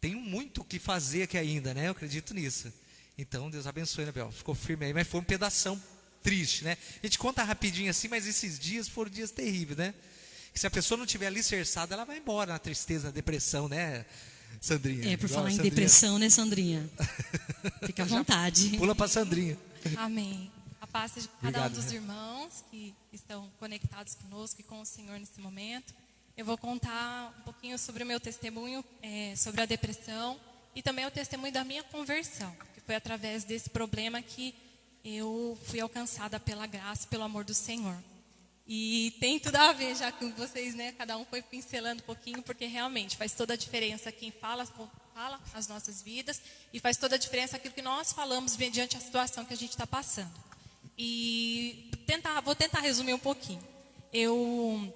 Tem muito o que fazer aqui ainda, né? Eu acredito nisso. Então, Deus abençoe, né, Bel? Ficou firme aí, mas foi um pedação triste, né? A gente conta rapidinho assim, mas esses dias foram dias terríveis, né? Que se a pessoa não tiver alicerçada, ela vai embora na tristeza, na depressão, né, Sandrinha? É, por Igual falar a em Sandrinha. depressão, né, Sandrinha? Fica à Já vontade. Pula para Sandrinha. Amém. A paz seja com cada Obrigado, um dos né? irmãos que estão conectados conosco e com o Senhor nesse momento. Eu vou contar um pouquinho sobre o meu testemunho, sobre a depressão e também o testemunho da minha conversão, que foi através desse problema que eu fui alcançada pela graça e pelo amor do Senhor. E tem tudo a ver já com vocês, né? Cada um foi pincelando um pouquinho, porque realmente faz toda a diferença quem fala as nossas vidas e faz toda a diferença aquilo que nós falamos mediante a situação que a gente está passando. E vou tentar resumir um pouquinho. Eu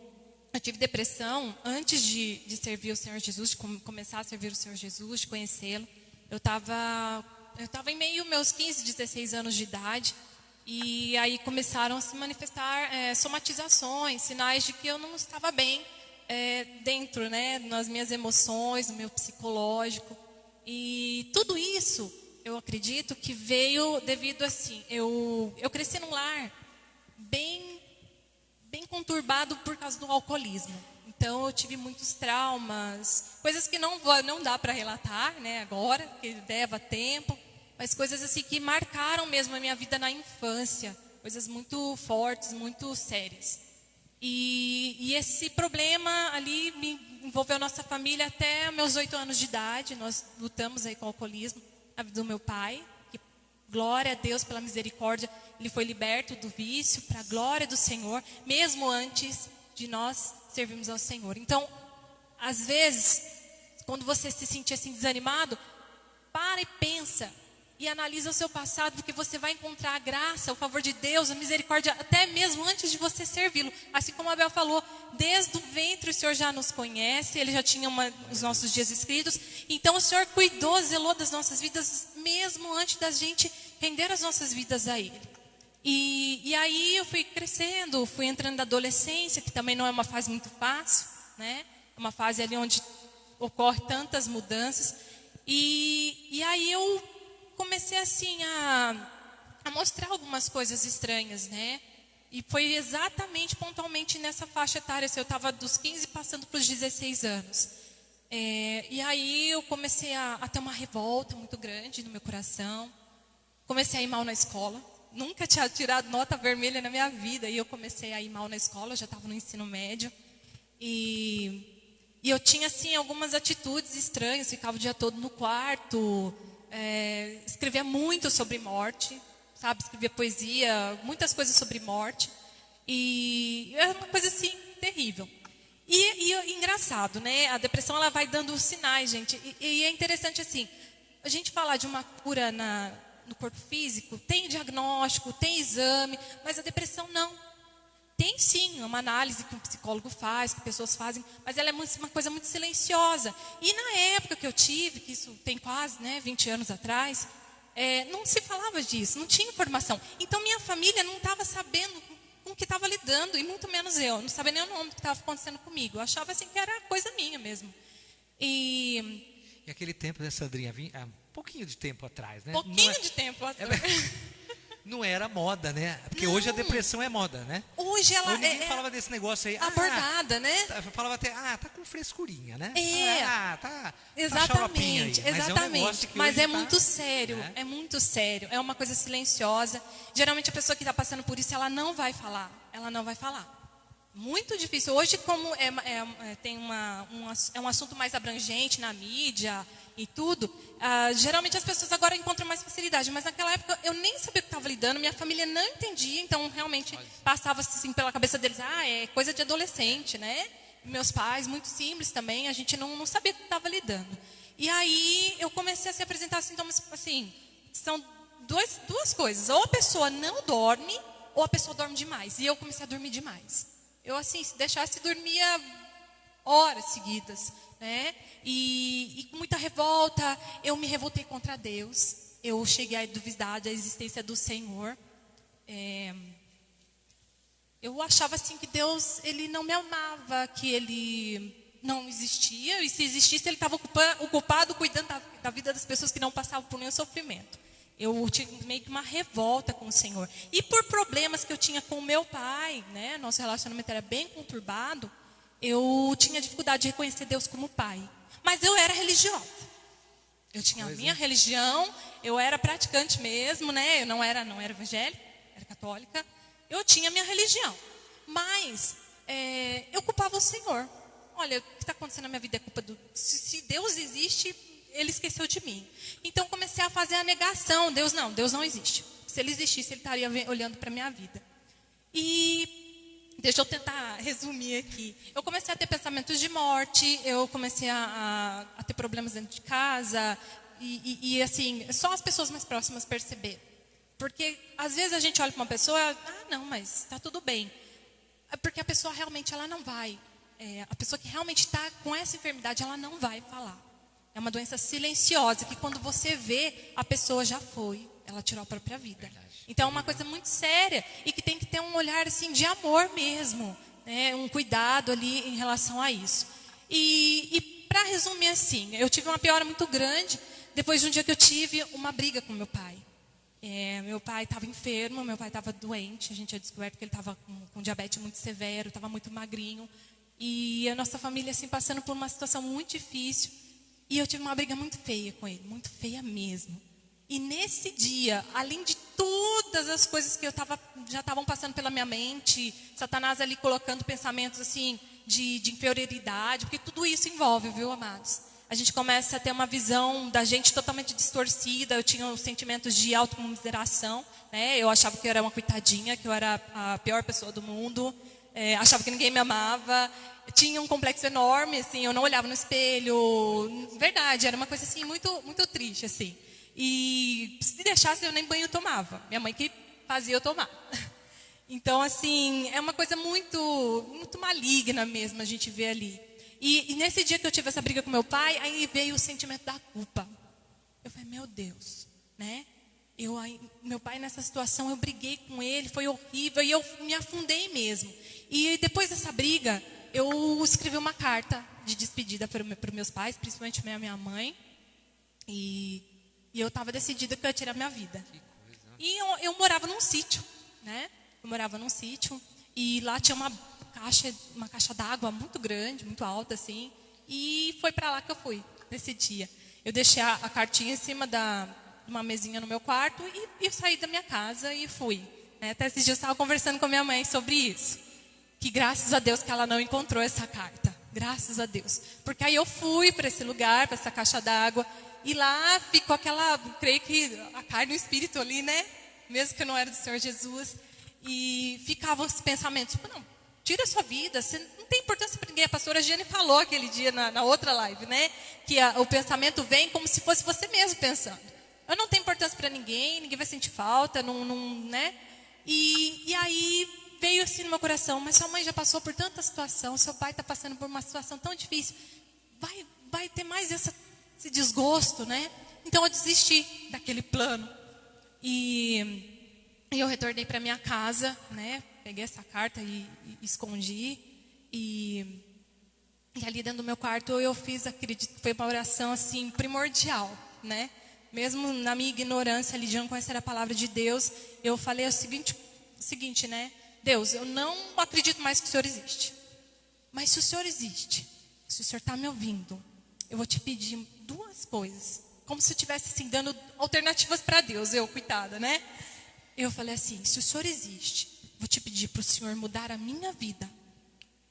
tive depressão antes de servir o Senhor Jesus, de começar a servir o Senhor Jesus, de conhecê-lo. Eu eu estava em meio meus 15, 16 anos de idade. E aí começaram a se manifestar somatizações, sinais de que eu não estava bem dentro, né, nas minhas emoções, no meu psicológico. E tudo isso, eu acredito que veio devido assim, eu cresci num lar bem conturbado por causa do alcoolismo. Então eu tive muitos traumas, coisas que não dá para relatar, né, agora, que leva tempo. Mas coisas assim que marcaram mesmo a minha vida na infância. Coisas muito fortes, muito sérias. E esse problema ali me envolveu a nossa família até meus 8 anos de idade. Nós lutamos aí com o alcoolismo. A vida do meu pai, que, glória a Deus pela misericórdia, ele foi liberto do vício, para a glória do Senhor, mesmo antes de nós servirmos ao Senhor. Então, às vezes, quando você se sentir assim desanimado, para e pensa. E analisa o seu passado, porque você vai encontrar a graça, o favor de Deus, a misericórdia, até mesmo antes de você servi-lo. Assim como Abel falou, desde o ventre o Senhor já nos conhece, Ele já tinha os nossos dias escritos. Então o Senhor cuidou, zelou das nossas vidas, mesmo antes da gente render as nossas vidas a Ele. E aí eu fui crescendo, fui entrando na adolescência, que também não é uma fase muito fácil, né? É uma fase ali onde ocorre tantas mudanças. E aí eu comecei assim a mostrar algumas coisas estranhas, né? E foi exatamente, pontualmente nessa faixa etária, assim, eu estava dos 15 passando para os 16 anos. E aí eu comecei a ter uma revolta muito grande no meu coração. Comecei a ir mal na escola. Nunca tinha tirado nota vermelha na minha vida. E eu comecei a ir mal na escola, eu já estava no ensino médio. E eu tinha, assim, algumas atitudes estranhas. Ficava o dia todo no quarto. Escrevia muito sobre morte, sabe? Escrevia poesia, muitas coisas sobre morte. E era uma coisa assim, terrível. E engraçado, né? A depressão, ela vai dando sinais, gente. E é interessante assim, a gente falar de uma cura no corpo físico, tem diagnóstico, tem exame, mas a depressão não. Tem sim uma análise que um psicólogo faz, que pessoas fazem, mas ela é uma coisa muito silenciosa. E na época que eu tive, que isso tem quase 20 anos atrás, não se falava disso, não tinha informação. Então minha família não estava sabendo com o que estava lidando, e muito menos eu. Não sabia nem o nome do que estava acontecendo comigo. Eu achava assim que era coisa minha mesmo. E aquele tempo, né, Sandrinha? Há um pouquinho de tempo atrás, né? Pouquinho de tempo atrás. Não era moda, né? Porque hoje a depressão é moda, né? Hoje ela ninguém falava desse negócio aí. abordada, né? Falava até, tá com frescurinha, né? Tá Exatamente, exatamente, aí. exatamente. Mas é muito sério, é muito sério. É uma coisa silenciosa. Geralmente a pessoa que está passando por isso, ela não vai falar. Ela não vai falar. Muito difícil. Hoje, como tem um assunto mais abrangente na mídia e tudo, geralmente as pessoas agora encontram mais facilidade. Mas naquela época eu nem sabia o que estava lidando, minha família não entendia, então realmente passava assim pela cabeça deles, é coisa de adolescente, né? Meus pais, muito simples também, a gente não sabia o que estava lidando. E aí eu comecei a se apresentar sintomas assim, são duas coisas, ou a pessoa não dorme, ou a pessoa dorme demais. E eu comecei a dormir demais. Eu assim, se deixasse, dormia horas seguidas, né? E com muita revolta, eu me revoltei contra Deus. Eu cheguei a duvidar da existência do Senhor. Eu achava assim que Deus, Ele não me amava, que Ele não existia. E se existisse, Ele estava ocupado cuidando da vida das pessoas que não passavam por nenhum sofrimento. Eu tinha meio que uma revolta com o Senhor. E por problemas que eu tinha com o meu pai, né? Nosso relacionamento era bem conturbado. Eu tinha dificuldade de reconhecer Deus como pai. Mas eu era religiosa. Eu tinha a minha religião, eu era praticante mesmo, né? Eu não era evangélica, era católica. Eu tinha a minha religião. Mas eu culpava o Senhor. Olha, o que está acontecendo na minha vida é culpa do... Se Deus existe, Ele esqueceu de mim. Então comecei a fazer a negação. Deus não existe. Se Ele existisse, Ele estaria olhando para a minha vida. E deixa eu tentar resumir aqui. Eu comecei a ter pensamentos de morte, eu comecei a ter problemas dentro de casa, e assim, só as pessoas mais próximas perceberam. Porque às vezes a gente olha para uma pessoa, não, mas está tudo bem. Porque a pessoa realmente ela não vai. A pessoa que realmente está com essa enfermidade, ela não vai falar. É uma doença silenciosa, que quando você vê, a pessoa já foi. Ela tirou a própria vida. Então é uma coisa muito séria e que tem que ter um olhar assim de amor mesmo, né? Um cuidado ali em relação a isso. E para resumir assim, eu tive uma piora muito grande depois de um dia que eu tive uma briga com meu pai. Meu pai estava enfermo, meu pai estava doente, a gente tinha descoberto que ele estava com diabetes muito severo, estava muito magrinho. E a nossa família assim passando por uma situação muito difícil. E eu tive uma briga muito feia com ele, muito feia mesmo. E nesse dia, além de todas as coisas que já estavam passando pela minha mente, Satanás ali colocando pensamentos assim de inferioridade, porque tudo isso envolve, viu, amados? A gente começa a ter uma visão da gente totalmente distorcida. Eu tinha os sentimentos de autocomiseração, né? Eu achava que eu era uma coitadinha, que eu era a pior pessoa do mundo. Achava que ninguém me amava. Eu tinha um complexo enorme, assim, eu não olhava no espelho. Verdade, era uma coisa assim muito, muito triste, assim. E se deixasse, eu nem banho tomava. Minha mãe que fazia eu tomar. Então, assim, é uma coisa muito, muito maligna mesmo a gente vê ali. E nesse dia que eu tive essa briga com meu pai, aí veio o sentimento da culpa. Eu falei, meu Deus, né? Meu pai nessa situação, eu briguei com ele, foi horrível, e eu me afundei mesmo. E depois dessa briga, eu escrevi uma carta de despedida para os meus pais, principalmente a minha mãe. E eu estava decidida que eu ia tirar minha vida. E eu morava num sítio, né? Eu morava num sítio e lá tinha uma caixa d'água muito grande, muito alta assim. E foi para lá que eu fui nesse dia. Eu deixei a cartinha em cima de uma mesinha no meu quarto e saí da minha casa e fui. Até esses dias eu estava conversando com a minha mãe sobre isso. Que graças a Deus que ela não encontrou essa carta. Graças a Deus. Porque aí eu fui para esse lugar, para essa caixa d'água. E lá ficou creio que a carne e o espírito ali, né? Mesmo que eu não era do Senhor Jesus. E ficavam esses pensamentos. Não, tira a sua vida. Você não tem importância para ninguém. A pastora Giane falou aquele dia na outra live, né? Que o pensamento vem como se fosse você mesmo pensando. Eu não tenho importância para ninguém vai sentir falta, né? E aí veio assim no meu coração, mas sua mãe já passou por tanta situação, seu pai está passando por uma situação tão difícil. Vai ter mais esse desgosto, né? Então eu desisti daquele plano. E eu retornei para minha casa, né? Peguei essa carta e escondi. E ali dentro do meu quarto eu fiz, acredito que foi uma oração assim primordial, né? Mesmo na minha ignorância ali de não conhecer a palavra de Deus, eu falei o seguinte, né? Deus, eu não acredito mais que o Senhor existe. Mas se o Senhor existe, se o Senhor está me ouvindo, eu vou te pedir duas coisas. Como se eu estivesse assim, dando alternativas para Deus, coitada, né? Eu falei assim, se o Senhor existe, vou te pedir para o Senhor mudar a minha vida.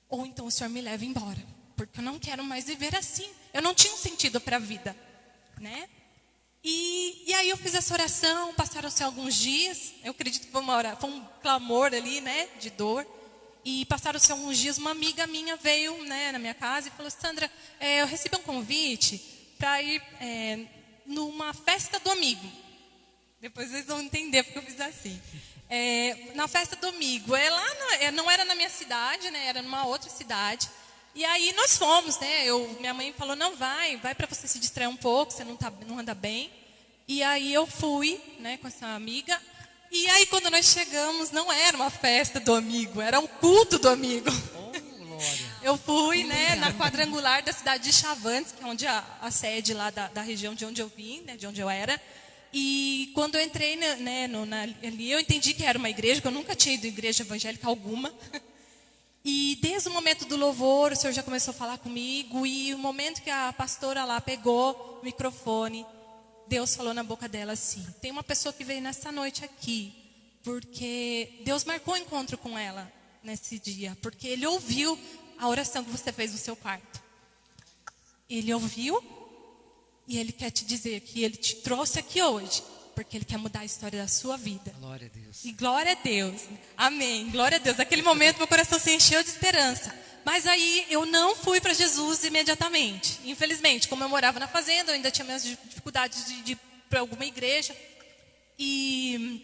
Ou então o Senhor me leva embora. Porque eu não quero mais viver assim. Eu não tinha um sentido para a vida, né? E aí eu fiz essa oração, passaram-se alguns dias. Eu acredito que foi um clamor ali, né? De dor. E passaram-se alguns dias, uma amiga minha veio, né, na minha casa e falou, Sandra, eu recebi um convite para ir numa festa do amigo. Depois vocês vão entender porque eu fiz assim. Na festa do amigo. Não era na minha cidade, né, era numa outra cidade. E aí nós fomos, né? Minha mãe falou, não, vai para você se distrair um pouco, você não anda bem. E aí eu fui, né, com essa amiga. E aí quando nós chegamos, não era uma festa do amigo, era um culto do amigo. Oh, glória. Eu fui, né, na quadrangular da cidade de Chavantes, que é onde a sede lá da região de onde eu vim, né, de onde eu era. E quando eu entrei, né, ali, eu entendi que era uma igreja, que eu nunca tinha ido em igreja evangélica alguma. E desde o momento do louvor, o Senhor já começou a falar comigo. E o momento que a pastora lá pegou o microfone, Deus falou na boca dela assim, tem uma pessoa que veio nessa noite aqui, porque Deus marcou o encontro com ela nesse dia, porque Ele ouviu a oração que você fez no seu quarto. Ele ouviu e Ele quer te dizer que Ele te trouxe aqui hoje, porque Ele quer mudar a história da sua vida. Glória a Deus. E glória a Deus. Amém. Glória a Deus. Naquele momento meu coração se encheu de esperança. Mas aí eu não fui para Jesus imediatamente. Infelizmente, como eu morava na fazenda, eu ainda tinha minhas dificuldades de ir para alguma igreja. E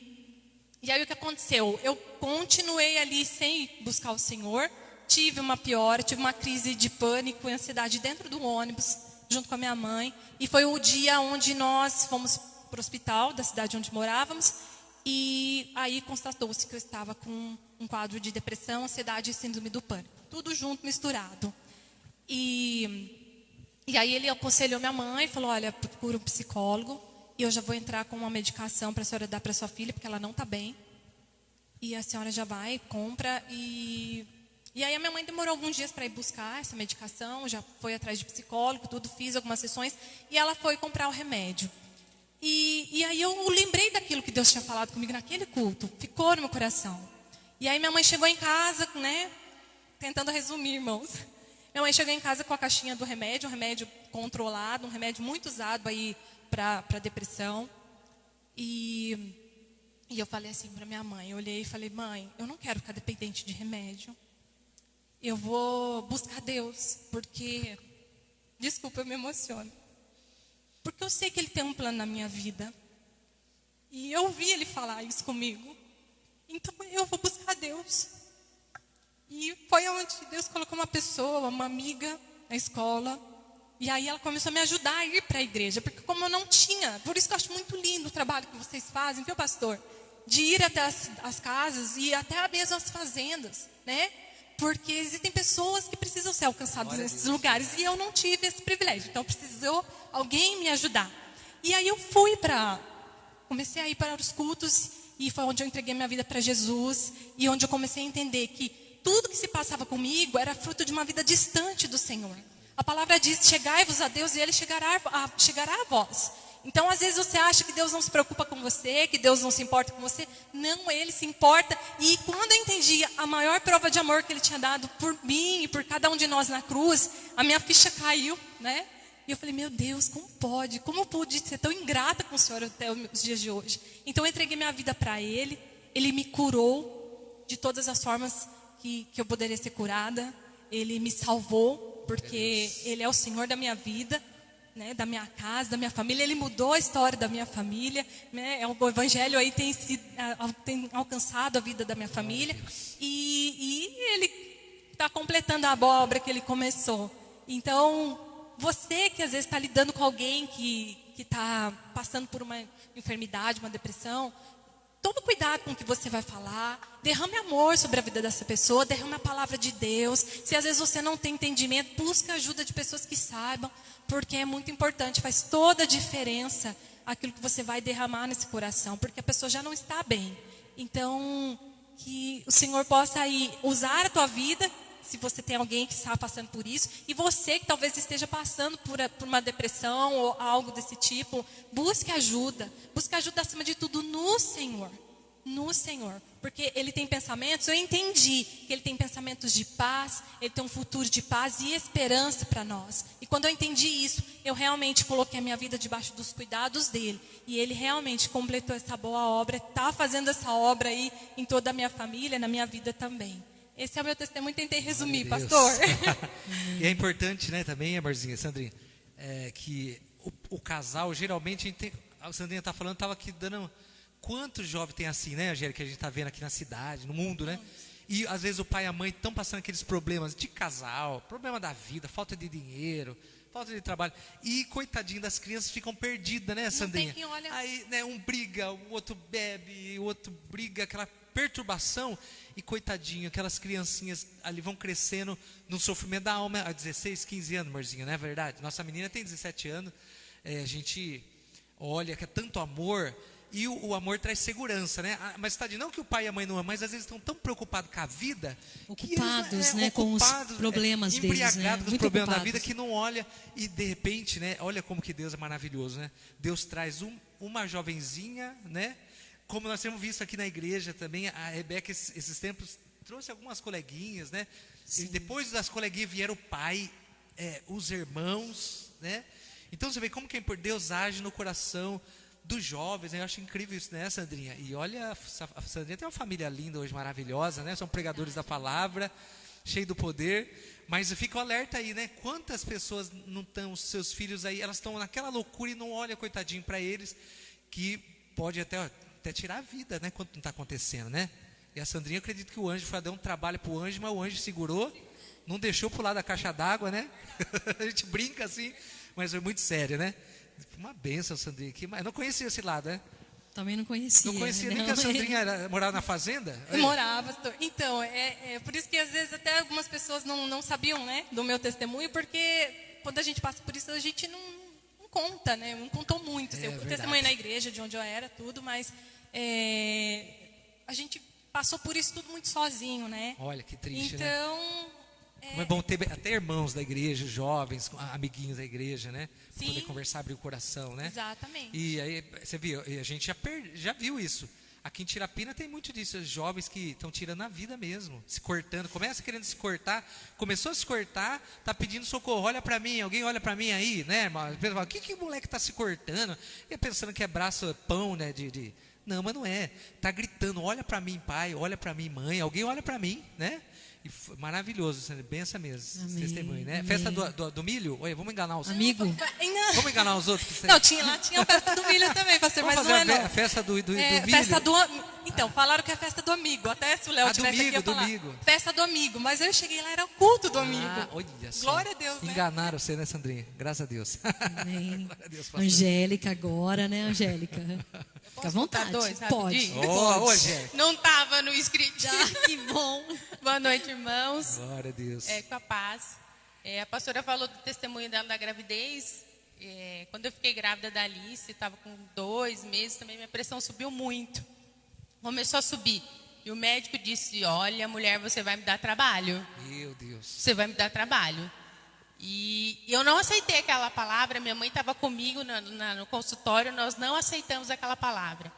aí o que aconteceu? Eu continuei ali sem buscar o Senhor. Tive uma piora, tive uma crise de pânico e ansiedade dentro do ônibus. junto com a minha mãe. E foi o dia onde nós fomos para o hospital da cidade onde morávamos. E aí constatou-se que eu estava com um quadro de depressão, ansiedade e síndrome do pânico. Tudo junto, misturado. E aí ele aconselhou minha mãe, falou, olha, procura um psicólogo. E eu já vou entrar com uma medicação para a senhora dar para sua filha, porque ela não está bem. E a senhora já vai, compra. E aí a minha mãe demorou alguns dias para ir buscar essa medicação. Já foi atrás de psicólogo, tudo, fiz algumas sessões. E ela foi comprar o remédio. E aí eu lembrei daquilo que Deus tinha falado comigo naquele culto. Ficou no meu coração. E aí minha mãe chegou em casa, né? Tentando resumir, irmãos. Minha mãe chegou em casa com a caixinha do remédio, um remédio controlado, um remédio muito usado aí para depressão. E eu falei assim para minha mãe, eu olhei e falei, mãe, eu não quero ficar dependente de remédio. Eu vou buscar Deus, porque, desculpa, eu me emociono. Porque eu sei que Ele tem um plano na minha vida. E eu ouvi Ele falar isso comigo. Então eu vou buscar Deus. E foi onde Deus colocou uma pessoa, uma amiga na escola. E aí ela começou a me ajudar a ir para a igreja. Porque como eu não tinha, por isso que eu acho muito lindo o trabalho que vocês fazem, viu, pastor? De ir até as casas e até mesmo as fazendas, né? Porque existem pessoas que precisam ser alcançadas nesses lugares. E eu não tive esse privilégio. Então precisou alguém me ajudar. E aí eu comecei a ir para os cultos. E foi onde eu entreguei minha vida para Jesus. E onde eu comecei a entender que tudo que se passava comigo era fruto de uma vida distante do Senhor. A palavra diz, chegai-vos a Deus e Ele chegará a vós. Então, às vezes você acha que Deus não se preocupa com você, que Deus não se importa com você. Não, Ele se importa. E quando eu entendi a maior prova de amor que Ele tinha dado por mim e por cada um de nós na cruz, a minha ficha caiu, né? E eu falei, meu Deus, como pode? Como eu pude ser tão ingrata com o Senhor até os dias de hoje? Então, eu entreguei minha vida para Ele. Ele me curou de todas as formas que eu poderia ser curada. Ele me salvou, porque Ele é o Senhor da minha vida, né, da minha casa, da minha família. Ele mudou a história da minha família, né? O Evangelho aí tem alcançado a vida da minha família. E Ele está completando a obra que Ele começou. Então, você que às vezes está lidando com alguém que está passando por uma enfermidade, uma depressão, tome cuidado com o que você vai falar. Derrame amor sobre a vida dessa pessoa. Derrame a palavra de Deus. Se às vezes você não tem entendimento, busque a ajuda de pessoas que saibam. Porque é muito importante. Faz toda a diferença aquilo que você vai derramar nesse coração. Porque a pessoa já não está bem. Então, que o Senhor possa aí usar a tua vida. Se você tem alguém que está passando por isso. E você que talvez esteja passando por uma depressão ou algo desse tipo. Busque ajuda. Busque ajuda acima de tudo no Senhor. No Senhor. Porque Ele tem pensamentos, eu entendi que Ele tem pensamentos de paz. Ele tem um futuro de paz e esperança para nós. E quando eu entendi isso, eu realmente coloquei a minha vida debaixo dos cuidados dEle. E Ele realmente completou essa boa obra. Está fazendo essa obra aí em toda a minha família, na minha vida também. Esse é o meu testemunho, tentei resumir, pastor. E é importante, né, também, amorzinha, Sandrinha, que o casal, geralmente, a Sandrinha está falando, estava aqui dando, quantos jovens tem assim, né, Angélica, que a gente está vendo aqui na cidade, no mundo, né? E às vezes o pai e a mãe estão passando aqueles problemas de casal, problema da vida, falta de dinheiro, falta de trabalho. E, coitadinho das crianças, ficam perdidas, né, Sandrinha? Não tem quem olha. Aí, né, um briga, o outro bebe, o outro briga, aquela perturbação. E coitadinho, aquelas criancinhas ali vão crescendo no sofrimento da alma há 16, 15 anos, amorzinho, não é verdade? Nossa menina tem 17 anos, a gente olha que é tanto amor, e o amor traz segurança, né? Mas tadinho, não que o pai e a mãe não amam, mas às vezes estão tão preocupados com a vida, ocupados, né, com os problemas deles, né? Embriagados com os Muito problemas da ocupados. vida, que não olha, e de repente, né, olha como que Deus é maravilhoso, né? Deus traz uma jovenzinha, né? Como nós temos visto aqui na igreja também, a Rebeca, esses tempos, trouxe algumas coleguinhas, né? E depois das coleguinhas vieram o pai, os irmãos, né? Então você vê como que Deus age no coração dos jovens, né? Eu acho incrível isso, né, Sandrinha? E olha, a Sandrinha tem uma família linda hoje, maravilhosa, né? São pregadores da palavra, cheio do poder. Mas fica o alerta aí, né? Quantas pessoas não estão, os seus filhos aí, elas estão naquela loucura e não olham, coitadinho, para eles, que pode até tirar a vida, né, quando não está acontecendo, né? E a Sandrinha, eu acredito que o anjo foi dar um trabalho para o anjo, mas o anjo segurou, não deixou pular da caixa d'água, né? A gente brinca assim, Mas foi muito sério, né? Uma benção, Sandrinha. Mas não conhecia esse lado, né? Também não conhecia. Não conhecia nem que a Sandrinha morava na fazenda? Eu morava, pastor. Então, por isso que às vezes até algumas pessoas não sabiam, né, do meu testemunho, porque quando a gente passa por isso, a gente não conta, né? Não contou muito. Eu testemunhei na igreja, de onde eu era, tudo, mas a gente passou por isso tudo muito sozinho, né? Olha, que triste, né? Então... Como é bom ter até irmãos da igreja, jovens, amiguinhos da igreja, né? Sim. Poder conversar, abrir o coração, né? Exatamente. E aí, você viu, e a gente já viu isso. Aqui em Tirapina tem muito disso, os jovens que estão tirando a vida mesmo, se cortando, começa querendo se cortar, começou a se cortar, tá pedindo socorro, olha para mim, alguém olha para mim aí, né, irmão? O que o moleque tá se cortando? E pensando que é braço, pão, né, Não, mas não é, tá gritando, olha para mim, pai, olha para mim, mãe, alguém olha para mim, né? E maravilhoso, benção mesmo, esse testemunho, né? Amém. Festa do milho? Olha, vamos enganar os Amigo, Vamos enganar os outros? Não, lá tinha a festa do milho também, pastor, Vamos mas fazer não é não. a festa do milho? Festa então, falaram que é a festa do amigo. Até se o Léo tivesse aqui, eu ia falar. Domingo. Festa do amigo. Mas eu cheguei lá, era o culto do amigo. Olha só. Glória a Deus, né? Enganaram você, né, Sandrinha? Graças a Deus. amém. Glória a Deus, pastor. Angélica agora, né, Angélica? Fica à vontade. dois, Pode. rapidinho? Ô, Angélica. Não estava no script. Ah, que bom. Boa noite, irmãos. Glória a Deus. Com a paz. A pastora falou do testemunho dela da gravidez. Quando eu fiquei grávida da Alice, estava com 2 meses, também minha pressão subiu muito. Começou a subir. E o médico disse, olha, mulher, você vai me dar trabalho. Meu Deus. Você vai me dar trabalho. E eu não aceitei aquela palavra. Minha mãe estava comigo no consultório, nós não aceitamos aquela palavra.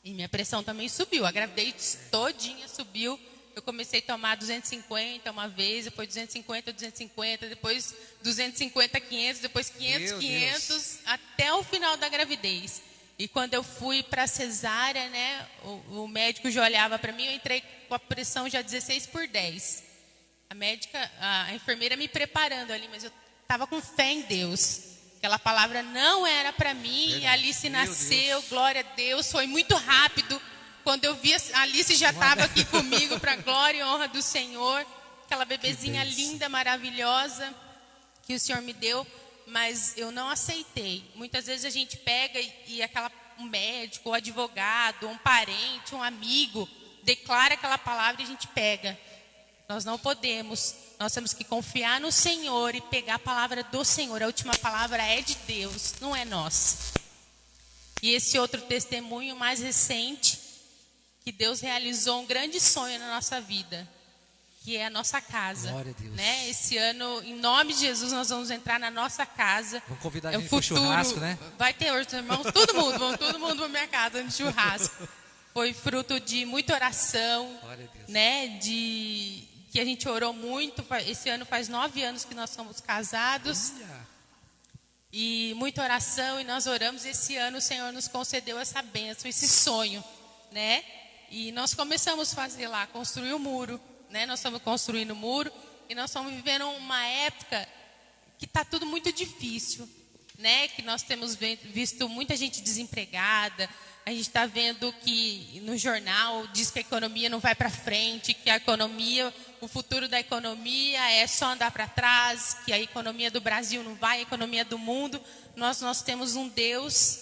E minha pressão também subiu. A gravidez todinha subiu. Eu comecei a tomar 250 uma vez, depois 250, depois 250, 500, depois 500, 500, até o final da gravidez. E quando eu fui para a cesárea, né, o médico já olhava para mim, eu entrei com a pressão já 16/10. A enfermeira me preparando ali, mas eu estava com fé em Deus. Aquela palavra não era para mim, e a Alice nasceu, glória a Deus, foi muito rápido. Quando eu vi, a Alice já estava aqui comigo, para a glória e honra do Senhor. Aquela bebezinha linda, maravilhosa, que o Senhor me deu, mas eu não aceitei. Muitas vezes a gente pega um médico, um advogado, um parente, um amigo, declara aquela palavra e a gente pega. Nós não podemos, nós temos que confiar no Senhor e pegar a palavra do Senhor. A última palavra é de Deus, não é nossa. E esse outro testemunho mais recente, que Deus realizou um grande sonho na nossa vida, que é a nossa casa. Glória a Deus. Né? Esse ano, em nome de Jesus, nós vamos entrar na nossa casa. Vamos convidar a É o gente para o futuro. churrasco, né? Vai ter os irmãos, todo mundo para minha casa no churrasco. Foi fruto de muita oração, Glória a Deus. né? Que a gente orou muito. Esse ano faz 9 anos que nós somos casados. Olha. E muita oração, e nós oramos. Esse ano o Senhor nos concedeu essa bênção, esse sonho, né? E nós começamos a fazer lá, construir o muro, né? Nós estamos construindo o muro e nós estamos vivendo uma época que está tudo muito difícil, né? Que nós temos visto muita gente desempregada. A gente está vendo que no jornal diz que a economia não vai para frente, que o futuro da economia é só andar para trás, que a economia do Brasil não vai, a economia do mundo. Nós temos um Deus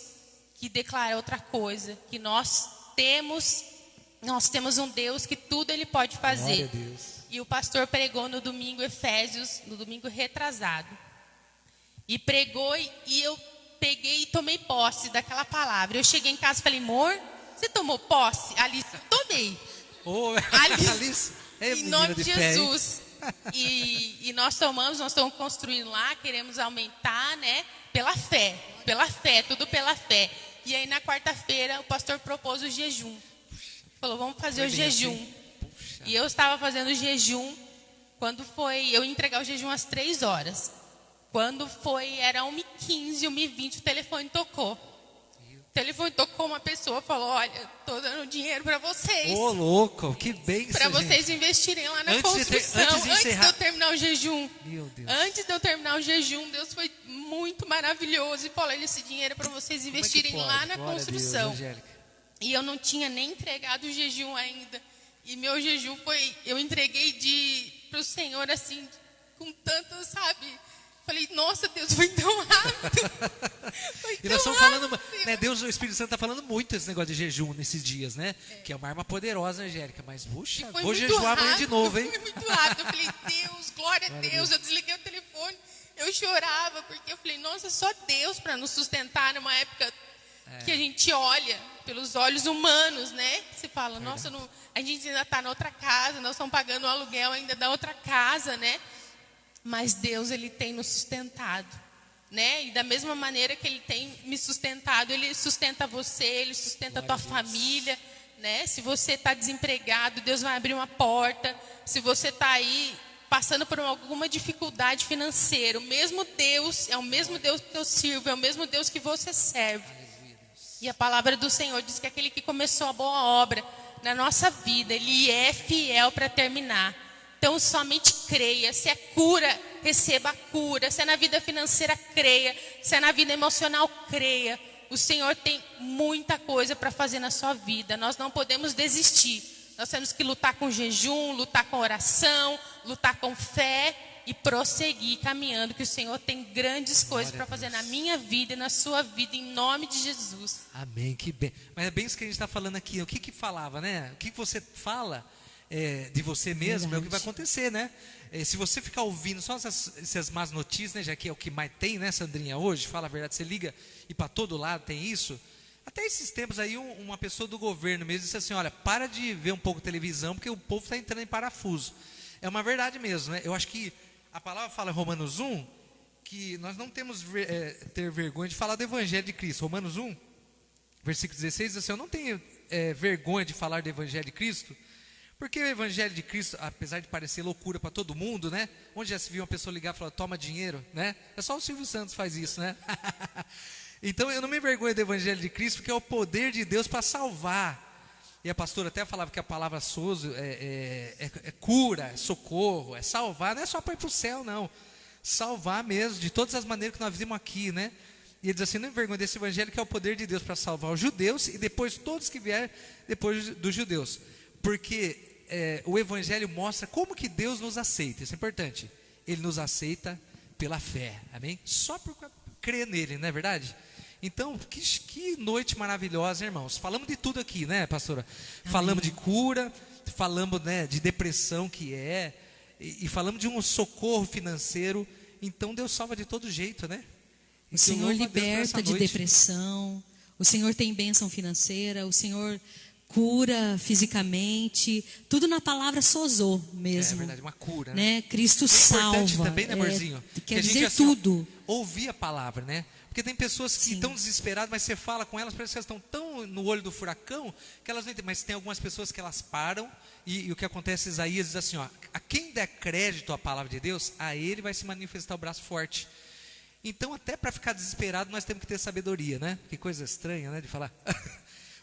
que declara outra coisa, que nós temos um Deus que tudo Ele pode fazer. Glória a Deus. E o pastor pregou no domingo Efésios, no domingo retrasado. E pregou e eu peguei e tomei posse daquela palavra. Eu cheguei em casa e falei, amor, você tomou posse? Alice, eu tomei. Ô, Alice, é em nome de fé, Jesus. E nós estamos construindo lá, queremos aumentar, né? Pela fé, tudo pela fé. E aí na quarta-feira o pastor propôs o jejum. Falou, vamos fazer o jejum. Assim. E eu estava fazendo o jejum. Quando foi, eu ia entregar o jejum às 3 horas. Quando foi, era 1h15, 1h20, o telefone tocou. O telefone tocou, uma pessoa falou, olha, estou dando dinheiro para vocês. Ô, louco, que bênção, para vocês investirem lá na construção. Antes de eu terminar o jejum. Meu Deus. Antes de eu terminar o jejum, Deus foi muito maravilhoso. E falou, esse dinheiro é para vocês investirem lá na construção. Deus, e eu não tinha nem entregado o jejum ainda. E meu jejum foi, eu entreguei para o Senhor assim, com tanto, sabe, Falei, nossa, Deus, foi tão rápido. Foi E nós tão estamos falando, rápido. né, Deus, o Espírito Santo está falando muito esse negócio de jejum nesses dias, né? Que é uma arma poderosa, Angélica. Mas, puxa, E foi vou muito jejuar amanhã de rápido, novo, hein? Foi muito rápido. Eu falei, Deus, glória a Deus. Eu desliguei o telefone, eu chorava, porque eu falei, nossa, só Deus para nos sustentar numa época que a gente olha pelos olhos humanos, né? Você fala, nossa, a gente ainda está na outra casa, nós estamos pagando o aluguel ainda da outra casa, né? Mas Deus, Ele tem nos sustentado, né? E da mesma maneira que Ele tem me sustentado, Ele sustenta você, Ele sustenta a tua família, né? Se você está desempregado, Deus vai abrir uma porta. Se você está aí passando por alguma dificuldade financeira, o mesmo Deus, é o mesmo Deus que eu sirvo, é o mesmo Deus que você serve. E a palavra do Senhor diz que aquele que começou a boa obra na nossa vida, Ele é fiel para terminar. Então, somente creia. Se é cura, receba a cura. Se é na vida financeira, creia. Se é na vida emocional, creia. O Senhor tem muita coisa para fazer na sua vida. Nós não podemos desistir. Nós temos que lutar com jejum, lutar com oração, lutar com fé e prosseguir caminhando, que o Senhor tem grandes coisas para fazer na minha vida e na sua vida, em nome de Jesus. Amém, que bem. Mas é bem isso que a gente está falando aqui. O que falava, né? O que você fala de você mesmo é o que vai acontecer, né? Se você ficar ouvindo só essas más notícias, né? Já que é o que mais tem, né, Sandrinha, hoje, fala a verdade, você liga e para todo lado tem isso. Até esses tempos aí, uma pessoa do governo mesmo disse assim, olha, para de ver um pouco televisão, porque o povo está entrando em parafuso. É uma verdade mesmo, né? Eu acho que a palavra fala em Romanos 1, que nós não temos ter vergonha de falar do Evangelho de Cristo. Romanos 1, versículo 16, diz assim, eu não tenho vergonha de falar do Evangelho de Cristo, porque o Evangelho de Cristo, apesar de parecer loucura para todo mundo, né? Onde já se viu uma pessoa ligar e falar, toma dinheiro, né? É só o Silvio Santos faz isso, né? Então eu não me envergonho do Evangelho de Cristo, porque é o poder de Deus para salvar. E a pastora até falava que a palavra sozo é cura, é socorro, é salvar, não é só para ir para o céu, não. Salvar mesmo, de todas as maneiras que nós vimos aqui, né? E ele diz assim, não me envergonho desse Evangelho, que é o poder de Deus para salvar os judeus e depois todos que vierem depois dos judeus. Porque o Evangelho mostra como que Deus nos aceita, isso é importante. Ele nos aceita pela fé, amém? Só por crer nele, não é verdade? Então, que noite maravilhosa, irmãos. Falamos de tudo aqui, né, pastora? Amém. Falamos de cura, falamos, né, de depressão e falamos de um socorro financeiro. Então, Deus salva de todo jeito, né? O Senhor liberta de depressão, o Senhor tem bênção financeira, o Senhor cura fisicamente, tudo na palavra sozô mesmo. É verdade, uma cura, né? Cristo salva. É importante também, né, amorzinho? Quer dizer tudo. Ouvir a palavra, né? Porque tem pessoas que estão desesperadas, mas você fala com elas, parece que elas estão tão no olho do furacão, que elas não entendem. Mas tem algumas pessoas que elas param, e o que acontece, Isaías diz assim, ó, a quem der crédito à palavra de Deus, a ele vai se manifestar o braço forte. Então, até para ficar desesperado, nós temos que ter sabedoria, né? Que coisa estranha, né, de falar.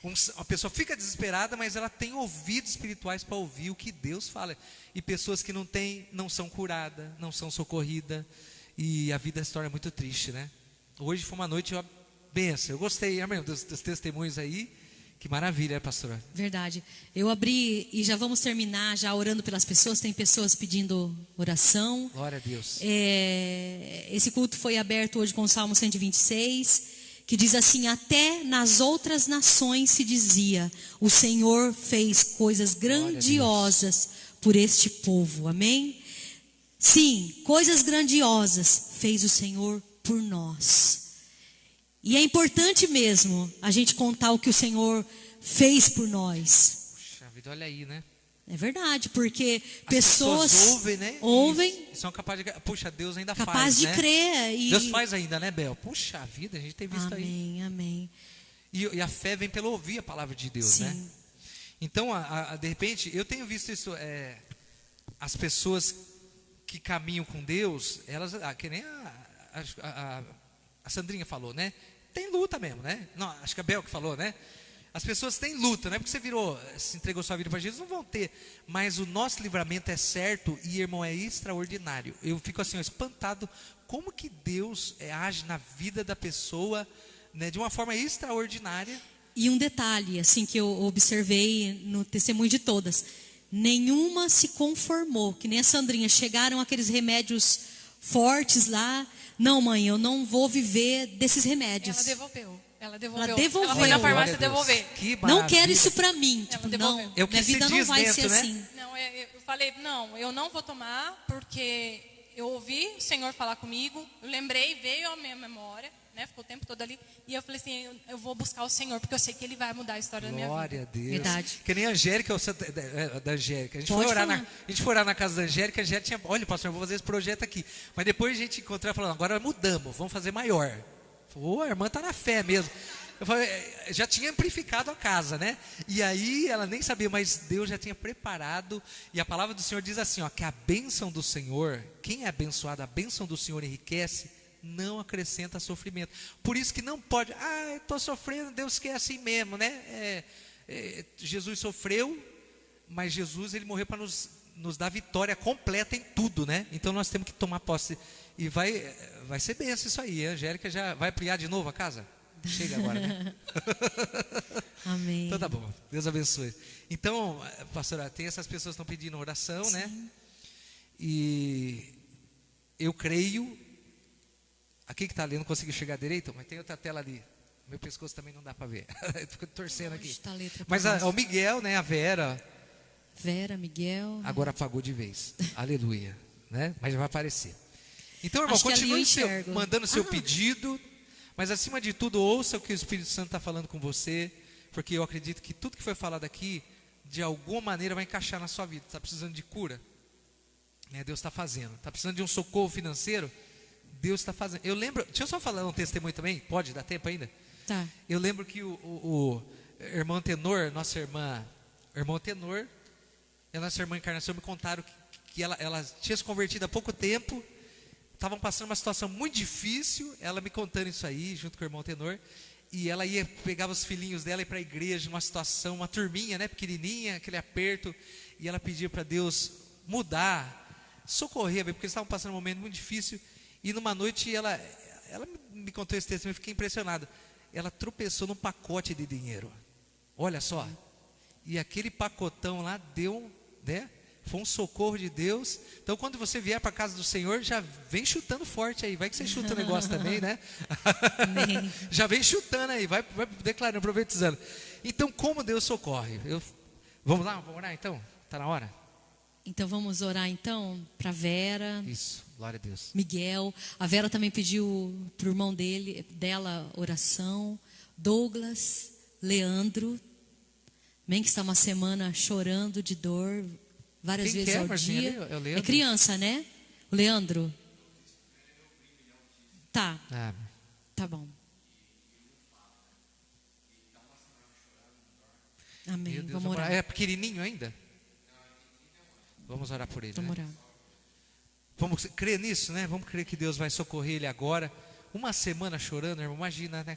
Uma pessoa fica desesperada, mas ela tem ouvidos espirituais para ouvir o que Deus fala. E pessoas que não têm, não são curadas, não são socorridas, e a vida se torna muito triste, né? Hoje foi uma noite benção. Eu gostei, amém, dos testemunhos aí. Que maravilha, pastora. Verdade. Eu abri e já vamos terminar já orando pelas pessoas. Tem pessoas pedindo oração. Glória a Deus. Esse culto foi aberto hoje com o Salmo 126, que diz assim, até nas outras nações se dizia, o Senhor fez coisas grandiosas por este povo. Amém? Sim, coisas grandiosas fez o Senhor por nós. E é importante mesmo a gente contar o que o Senhor fez por nós. Puxa vida, olha aí, né? É verdade, porque as pessoas ouvem, né? Ouvem. E são capazes de... Puxa, Deus ainda capaz faz, de né? crer. E... Deus faz ainda, né, Bel? Puxa vida, a gente tem visto aí. Amém, amém. E a fé vem pelo ouvir a palavra de Deus, Sim. né? Então, de repente, eu tenho visto isso, as pessoas que caminham com Deus, elas, que nem a Sandrinha falou, né? Tem luta mesmo, né? Não, acho que a Bel que falou, né? As pessoas têm luta, não é porque você se entregou sua vida para Jesus, não vão ter. Mas o nosso livramento é certo e, irmão, é extraordinário. Eu fico assim, espantado como que Deus age na vida da pessoa, né, de uma forma extraordinária. E um detalhe, assim, que eu observei no testemunho de todas. Nenhuma se conformou, que nem a Sandrinha. Chegaram aqueles remédios fortes lá. Não, mãe, eu não vou viver desses remédios. Ela devolveu. Ela devolveu. Ela foi na Glória farmácia a Deus. devolver. Que Não maravilha. quero isso pra mim. Ela Tipo, devolveu. não, É o que minha se vida não diz vai dentro, ser né? assim. Não, eu falei, não, eu não vou tomar, porque eu ouvi o Senhor falar comigo, eu lembrei, veio à minha memória, né? Ficou o tempo todo ali, e eu falei assim, eu vou buscar o Senhor, porque eu sei que Ele vai mudar a história da minha Glória vida. a Deus. Verdade. Que nem a Angélica, da Angélica. A gente, Pode foi orar falar. a gente foi orar na casa da Angélica, a Angélica tinha, olha, pastor, eu vou fazer esse projeto aqui. Mas depois a gente encontrou e falou, agora mudamos, vamos fazer maior. Falou, a irmã está na fé mesmo. Eu falei, já tinha amplificado a casa, né? E aí ela nem sabia, mas Deus já tinha preparado. E a palavra do Senhor diz assim, ó, que a bênção do Senhor, quem é abençoado, a bênção do Senhor enriquece, não acrescenta sofrimento. Por isso que não pode, eu estou sofrendo, Deus quer assim mesmo, né? Jesus sofreu, mas Jesus ele morreu para nos dar vitória completa em tudo, né? Então nós temos que tomar posse. E vai ser bênção isso aí. A Angélica já vai ampliar de novo a casa? Chega agora, né? Amém. Então tá bom, Deus abençoe. Então, pastora, tem essas pessoas que estão pedindo oração, né? E eu creio. Aqui que está ali, não consegui chegar direito, mas tem outra tela ali. Meu pescoço também não dá para ver. Fico torcendo aqui. Tá a letra pra Mas nós. o Miguel, né? A Vera, Miguel. agora apagou de vez. Aleluia, né? Mas já vai aparecer. Então, irmão, Acho que ali eu continue enxergo. mandando seu pedido, mas acima de tudo, ouça o que o Espírito Santo está falando com você, porque eu acredito que tudo que foi falado aqui, de alguma maneira vai encaixar na sua vida. Está precisando de cura? Né? Deus está fazendo. Está precisando de um socorro financeiro? Deus está fazendo. Eu lembro, deixa eu só falar um testemunho também, pode dar tempo ainda? Tá. Eu lembro que o irmão Tenor, nossa irmã, irmão Tenor, e a nossa irmã Encarnação me contaram que ela tinha se convertido há pouco tempo, estavam passando uma situação muito difícil, ela me contando isso aí, junto com o irmão Tenor, e ela pegava os filhinhos dela e ir para a igreja, uma situação, uma turminha, né, pequenininha, aquele aperto, e ela pedia para Deus mudar, socorrer, porque eles estavam passando um momento muito difícil, e numa noite ela me contou esse testemunho, eu fiquei impressionado, ela tropeçou num pacote de dinheiro, olha só, e aquele pacotão lá deu, né? Foi um socorro de Deus. Então quando você vier para a casa do Senhor, já vem chutando forte aí. Vai que você chuta o negócio também, né? Amém. Já vem chutando aí, vai declarando, profetizando. Então como Deus socorre? Vamos lá, vamos orar então? Está na hora? Então vamos orar então para Vera, Isso, glória a Deus. Miguel. A Vera também pediu pro irmão dela oração. Douglas, Leandro, amém, que está uma semana chorando de dor várias Quem vezes que é, ao Marcinha, dia. ali? É o Leandro? É criança, né? O Leandro. Tá, tá bom. Amém. Meu Deus, Vamos orar. É pequenininho ainda? Vamos orar por ele, Vamos né? orar. Vamos crer nisso, né? Vamos crer que Deus vai socorrer ele agora. Uma semana chorando, irmão, imagina, né?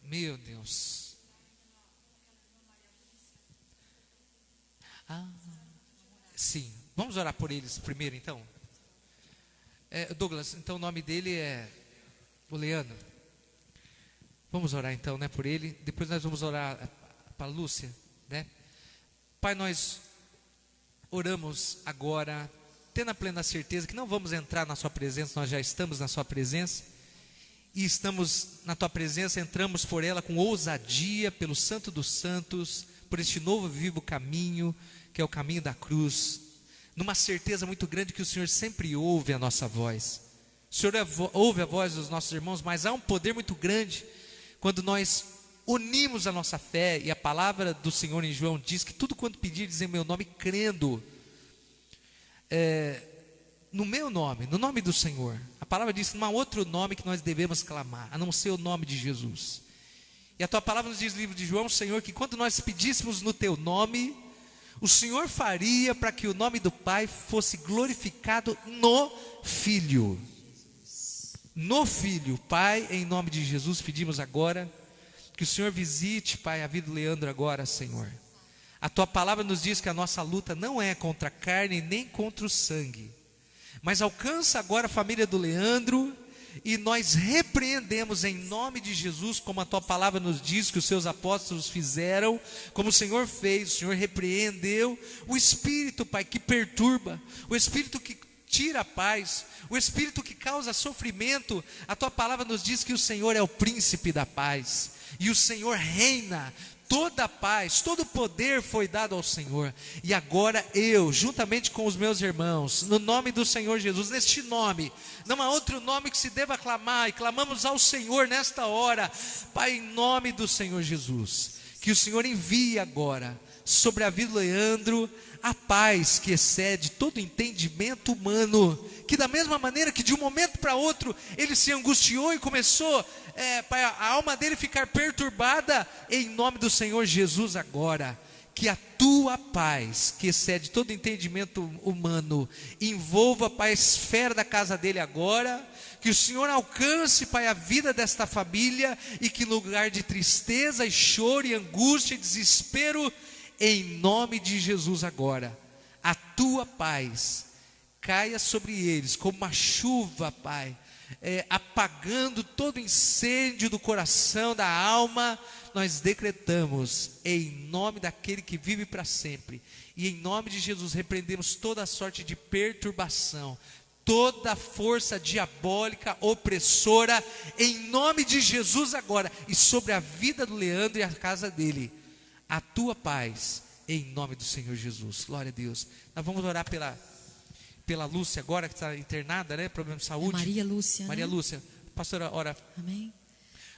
Meu Deus. Sim, vamos orar por eles primeiro então. Douglas, então o nome dele é o Leandro. Vamos orar então, né, por ele. Depois nós vamos orar para a Lúcia, né? Pai, nós oramos agora, tendo a plena certeza que não vamos entrar na sua presença, nós já estamos na sua presença. E estamos na tua presença, entramos por ela com ousadia, pelo Santo dos Santos, por este novo vivo caminho, que é o caminho da cruz, numa certeza muito grande que o Senhor sempre ouve a nossa voz. O Senhor ouve a voz dos nossos irmãos, mas há um poder muito grande quando nós unimos a nossa fé, e a palavra do Senhor em João diz que tudo quanto pedirdes em meu nome, crendo, no meu nome, no nome do Senhor. A palavra diz que não há outro nome que nós devemos clamar, a não ser o nome de Jesus. E a tua palavra nos diz no livro de João, Senhor, que quando nós pedíssemos no teu nome, o Senhor faria para que o nome do Pai fosse glorificado no Filho. No Filho. Pai, em nome de Jesus, pedimos agora que o Senhor visite, Pai, a vida do Leandro agora, Senhor. A tua palavra nos diz que a nossa luta não é contra a carne nem contra o sangue, mas alcança agora a família do Leandro, e nós repreendemos em nome de Jesus, como a tua palavra nos diz que os seus apóstolos fizeram, como o Senhor fez. O Senhor repreendeu o espírito, Pai, que perturba, o espírito que tira a paz, o espírito que causa sofrimento. A tua palavra nos diz que o Senhor é o príncipe da paz, e o Senhor reina. Toda a paz, todo o poder foi dado ao Senhor. E agora eu, juntamente com os meus irmãos, no nome do Senhor Jesus, neste nome, não há outro nome que se deva clamar, e clamamos ao Senhor nesta hora, Pai, em nome do Senhor Jesus, que o Senhor envie agora sobre a vida do Leandro a paz que excede todo entendimento humano, que da mesma maneira que de um momento para outro ele se angustiou e começou Pai, a alma dele ficar perturbada, em nome do Senhor Jesus agora, que a tua paz, que excede todo entendimento humano, envolva, Pai, a esfera da casa dele agora, que o Senhor alcance, Pai, a vida desta família, e que no lugar de tristeza e choro e angústia e desespero, em nome de Jesus agora, a tua paz caia sobre eles como uma chuva, Pai, apagando todo incêndio do coração, da alma. Nós decretamos em nome daquele que vive para sempre, e em nome de Jesus repreendemos toda a sorte de perturbação, toda força diabólica, opressora, em nome de Jesus agora, e sobre a vida do Leandro e a casa dele, a tua paz, em nome do Senhor Jesus. Glória a Deus. Nós vamos orar pela Lúcia agora, que está internada, né? Problema de saúde. Maria Lúcia. Maria, né? Lúcia, pastora, ora. Amém.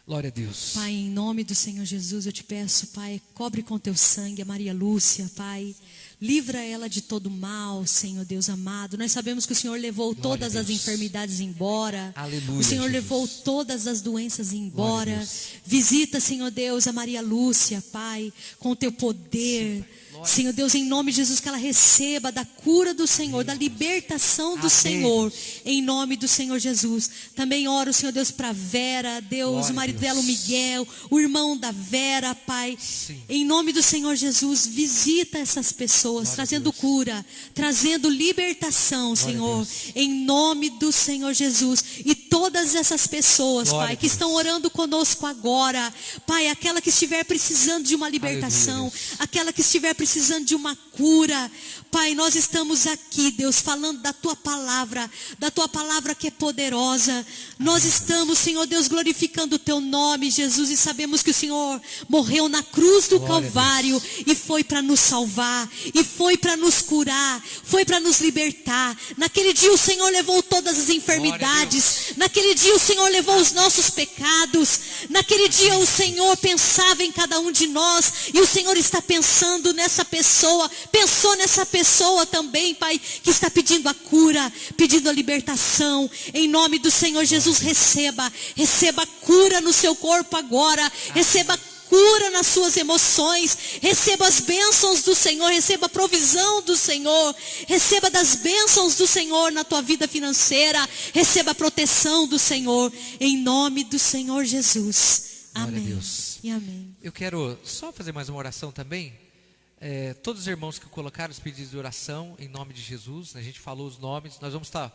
Glória a Deus. Pai, em nome do Senhor Jesus, eu te peço, Pai, cobre com teu sangue a Maria Lúcia, Pai. Livra ela de todo mal, Senhor Deus amado. Nós sabemos que o Senhor levou todas as enfermidades embora. Aleluia, o Senhor Jesus. levou todas as doenças embora. Visita, Senhor Deus, a Maria Lúcia, Pai, com o teu poder. Senhor Deus, em nome de Jesus, que ela receba da cura do Senhor, da libertação do Amém. Senhor, em nome do Senhor Jesus. Também oro, Senhor Deus, para Vera, Deus, Glória o marido a Deus. dela, o Miguel, o irmão da Vera, Pai. Sim. Em nome do Senhor Jesus, visita essas pessoas, Glória a trazendo Deus. cura, trazendo libertação, Glória a Senhor, Deus. em nome do Senhor Jesus. E todas essas pessoas, Glória Pai, a que Deus. estão orando conosco agora, Pai, aquela que estiver precisando de uma libertação, Aleluia, Deus. aquela que estiver precisando de uma cura, Pai, nós estamos aqui, Deus, falando da tua palavra que é poderosa. Nós estamos, Senhor Deus, glorificando o teu nome, Jesus, e sabemos que o Senhor morreu na cruz do Glória a Calvário e foi para nos salvar, e foi para nos curar, foi para nos libertar. Naquele dia o Senhor levou todas as enfermidades, naquele dia o Senhor levou os nossos pecados, naquele dia o Senhor pensava em cada um de nós, e o Senhor está pensando nessa pessoa, pensou nessa pessoa também, Pai, que está pedindo a cura, pedindo a libertação. Em nome do Senhor Jesus, receba cura no seu corpo agora, receba cura nas suas emoções, receba as bênçãos do Senhor, receba a provisão do Senhor, receba das bênçãos do Senhor na tua vida financeira, receba a proteção do Senhor, em nome do Senhor Jesus. Glória a Amém. Deus. E amém. Eu quero só fazer mais uma oração também. Todos os irmãos que colocaram os pedidos de oração, em nome de Jesus, a gente falou os nomes, nós vamos estar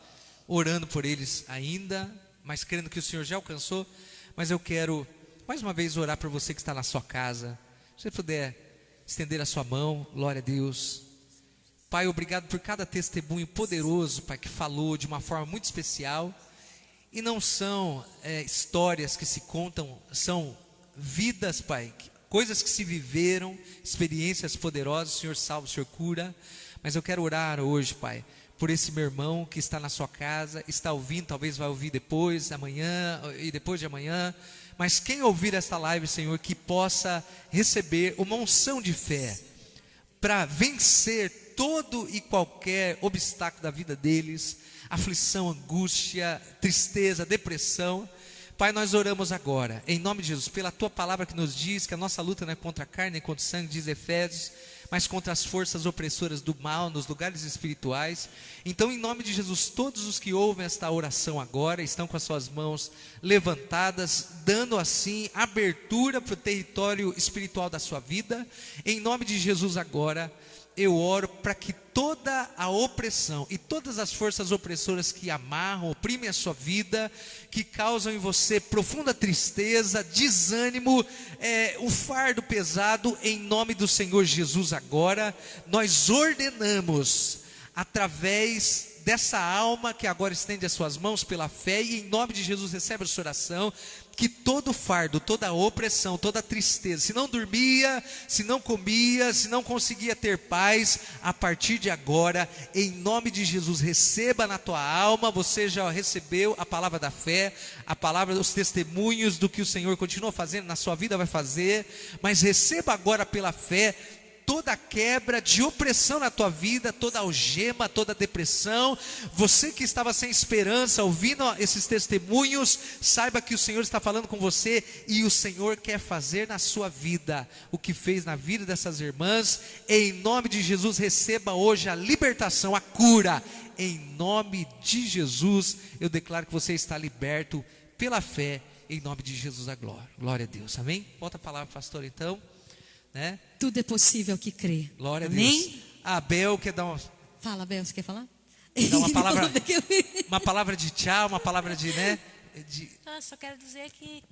orando por eles ainda, mas crendo que o Senhor já alcançou. Mas eu quero mais uma vez orar por você que está na sua casa. Se você puder estender a sua mão, glória a Deus. Pai, obrigado por cada testemunho poderoso, Pai, que falou de uma forma muito especial. E não são histórias que se contam, são vidas, Pai, coisas que se viveram, experiências poderosas. O Senhor salva, o Senhor cura. Mas eu quero orar hoje, Pai, por esse meu irmão que está na sua casa, está ouvindo, talvez vai ouvir depois, amanhã e depois de amanhã. Mas quem ouvir esta live, Senhor, que possa receber uma unção de fé para vencer todo e qualquer obstáculo da vida deles, aflição, angústia, tristeza, depressão. Pai, nós oramos agora, em nome de Jesus, pela tua palavra que nos diz que a nossa luta não é contra a carne nem contra o sangue, diz Efésios, mas contra as forças opressoras do mal nos lugares espirituais. Então, em nome de Jesus, todos os que ouvem esta oração agora estão com as suas mãos levantadas, dando assim abertura para o território espiritual da sua vida. Em nome de Jesus agora, eu oro para que toda a opressão e todas as forças opressoras que amarram, oprimem a sua vida, que causam em você profunda tristeza, desânimo, um fardo pesado, em nome do Senhor Jesus agora, nós ordenamos, através dessa alma que agora estende as suas mãos pela fé, e em nome de Jesus recebe a sua oração, que todo fardo, toda opressão, toda tristeza, se não dormia, se não comia, se não conseguia ter paz, a partir de agora, em nome de Jesus, receba na tua alma. Você já recebeu a palavra da fé, a palavra dos testemunhos do que o Senhor continua fazendo na sua vida, vai fazer, mas receba agora pela fé toda quebra de opressão na tua vida, toda algema, toda depressão. Você que estava sem esperança, ouvindo esses testemunhos, saiba que o Senhor está falando com você, e o Senhor quer fazer na sua vida o que fez na vida dessas irmãs. Em nome de Jesus, receba hoje a libertação, a cura. Em nome de Jesus, eu declaro que você está liberto pela fé, em nome de Jesus, a glória. Glória a Deus, amém? Volta a palavra, pastor, então. Né? Tudo é possível que crê. Glória Amém? a Deus. A Abel quer dar Fala, Bel, você quer falar? dar uma palavra de tchau, uma palavra de, né? Eu só quero dizer que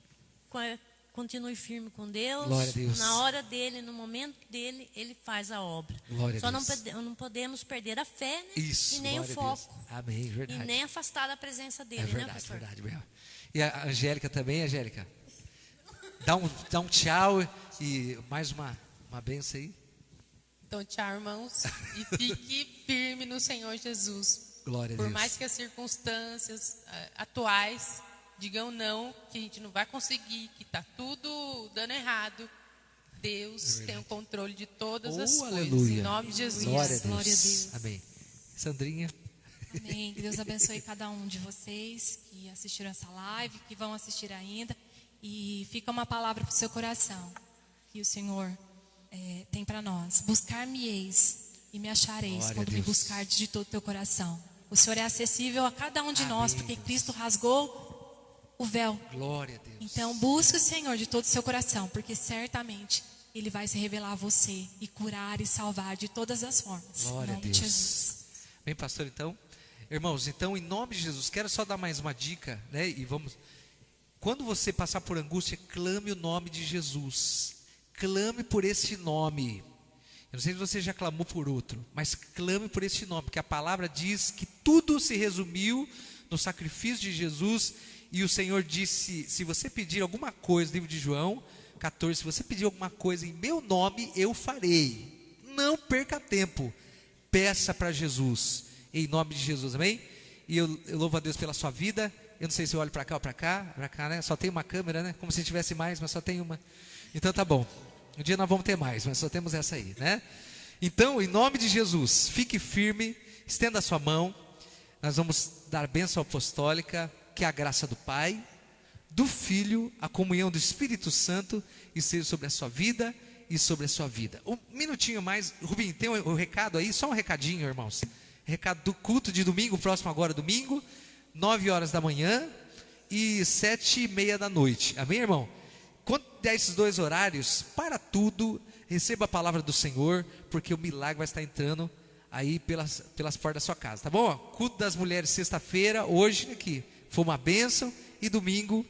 continue firme com Deus. Glória a Deus. Na hora dele, no momento dele, ele faz a obra. Glória Só a Deus. não podemos perder a fé, né? Isso, E nem o glória a Deus. foco. Amém, verdade. E nem afastar da presença dele, É né, verdade, pastor? verdade, Bel. E a Angélica também, Angélica? Dá um tchau e mais uma benção aí. Então, tchau, irmãos. E fique firme no Senhor Jesus. Glória a Por Deus. mais que as circunstâncias atuais digam não, que a gente não vai conseguir, que está tudo dando errado, Deus tem o controle de todas as coisas. Aleluia. Em nome de Jesus. Glória a Deus. Glória a Deus. Amém. Sandrinha. Amém. Que Deus abençoe cada um de vocês que assistiram essa live, que vão assistir ainda. E fica uma palavra para o seu coração, que o Senhor tem para nós. Buscar-me-eis e me achareis, Glória quando a me Deus. buscardes de todo o teu coração. O Senhor é acessível a cada um de nós, Amém, porque Deus. Cristo rasgou o véu. Glória a Deus. Então busque o Senhor de todo o seu coração, porque certamente Ele vai se revelar a você e curar e salvar de todas as formas. Glória Em a nome Deus. de Jesus. Bem, pastor, então. Irmãos, então, em nome de Jesus, quero só dar mais uma dica, né? E vamos. Quando você passar por angústia, clame o nome de Jesus. Clame por esse nome. Eu não sei se você já clamou por outro, mas clame por esse nome, porque a palavra diz que tudo se resumiu no sacrifício de Jesus. E o Senhor disse: se você pedir alguma coisa, livro de João 14, se você pedir alguma coisa em meu nome, eu farei. Não perca tempo, peça para Jesus, em nome de Jesus, amém? E eu louvo a Deus pela sua vida. Eu não sei se eu olho para cá ou para cá, né? Só tem uma câmera, né? Como se tivesse mais, mas só tem uma. Então tá bom. Um dia nós vamos ter mais, mas só temos essa aí, né? Então, em nome de Jesus, fique firme, estenda a sua mão. Nós vamos dar bênção apostólica, que é a graça do Pai, do Filho, a comunhão do Espírito Santo, e seja sobre a sua vida e sobre a sua vida. Um minutinho mais, Rubinho, tem um recado aí? Só um recadinho, irmãos. Recado do culto de domingo, próximo agora domingo, 9 horas da manhã e 7:30 da noite. Amém, irmão? Quando der esses dois horários, para tudo, receba a palavra do Senhor, porque o milagre vai estar entrando aí pelas portas da sua casa, tá bom? Culto das mulheres sexta-feira, hoje aqui, foi uma bênção, e domingo,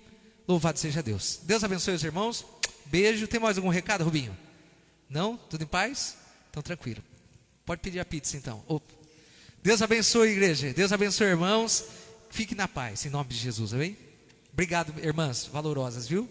louvado seja Deus. Deus abençoe os irmãos, beijo. Tem mais algum recado, Rubinho? Não? Tudo em paz? Então tranquilo. Pode pedir a pizza então. Deus abençoe, igreja. Deus abençoe, irmãos. Fique na paz, em nome de Jesus, amém? Obrigado, irmãs valorosas, viu?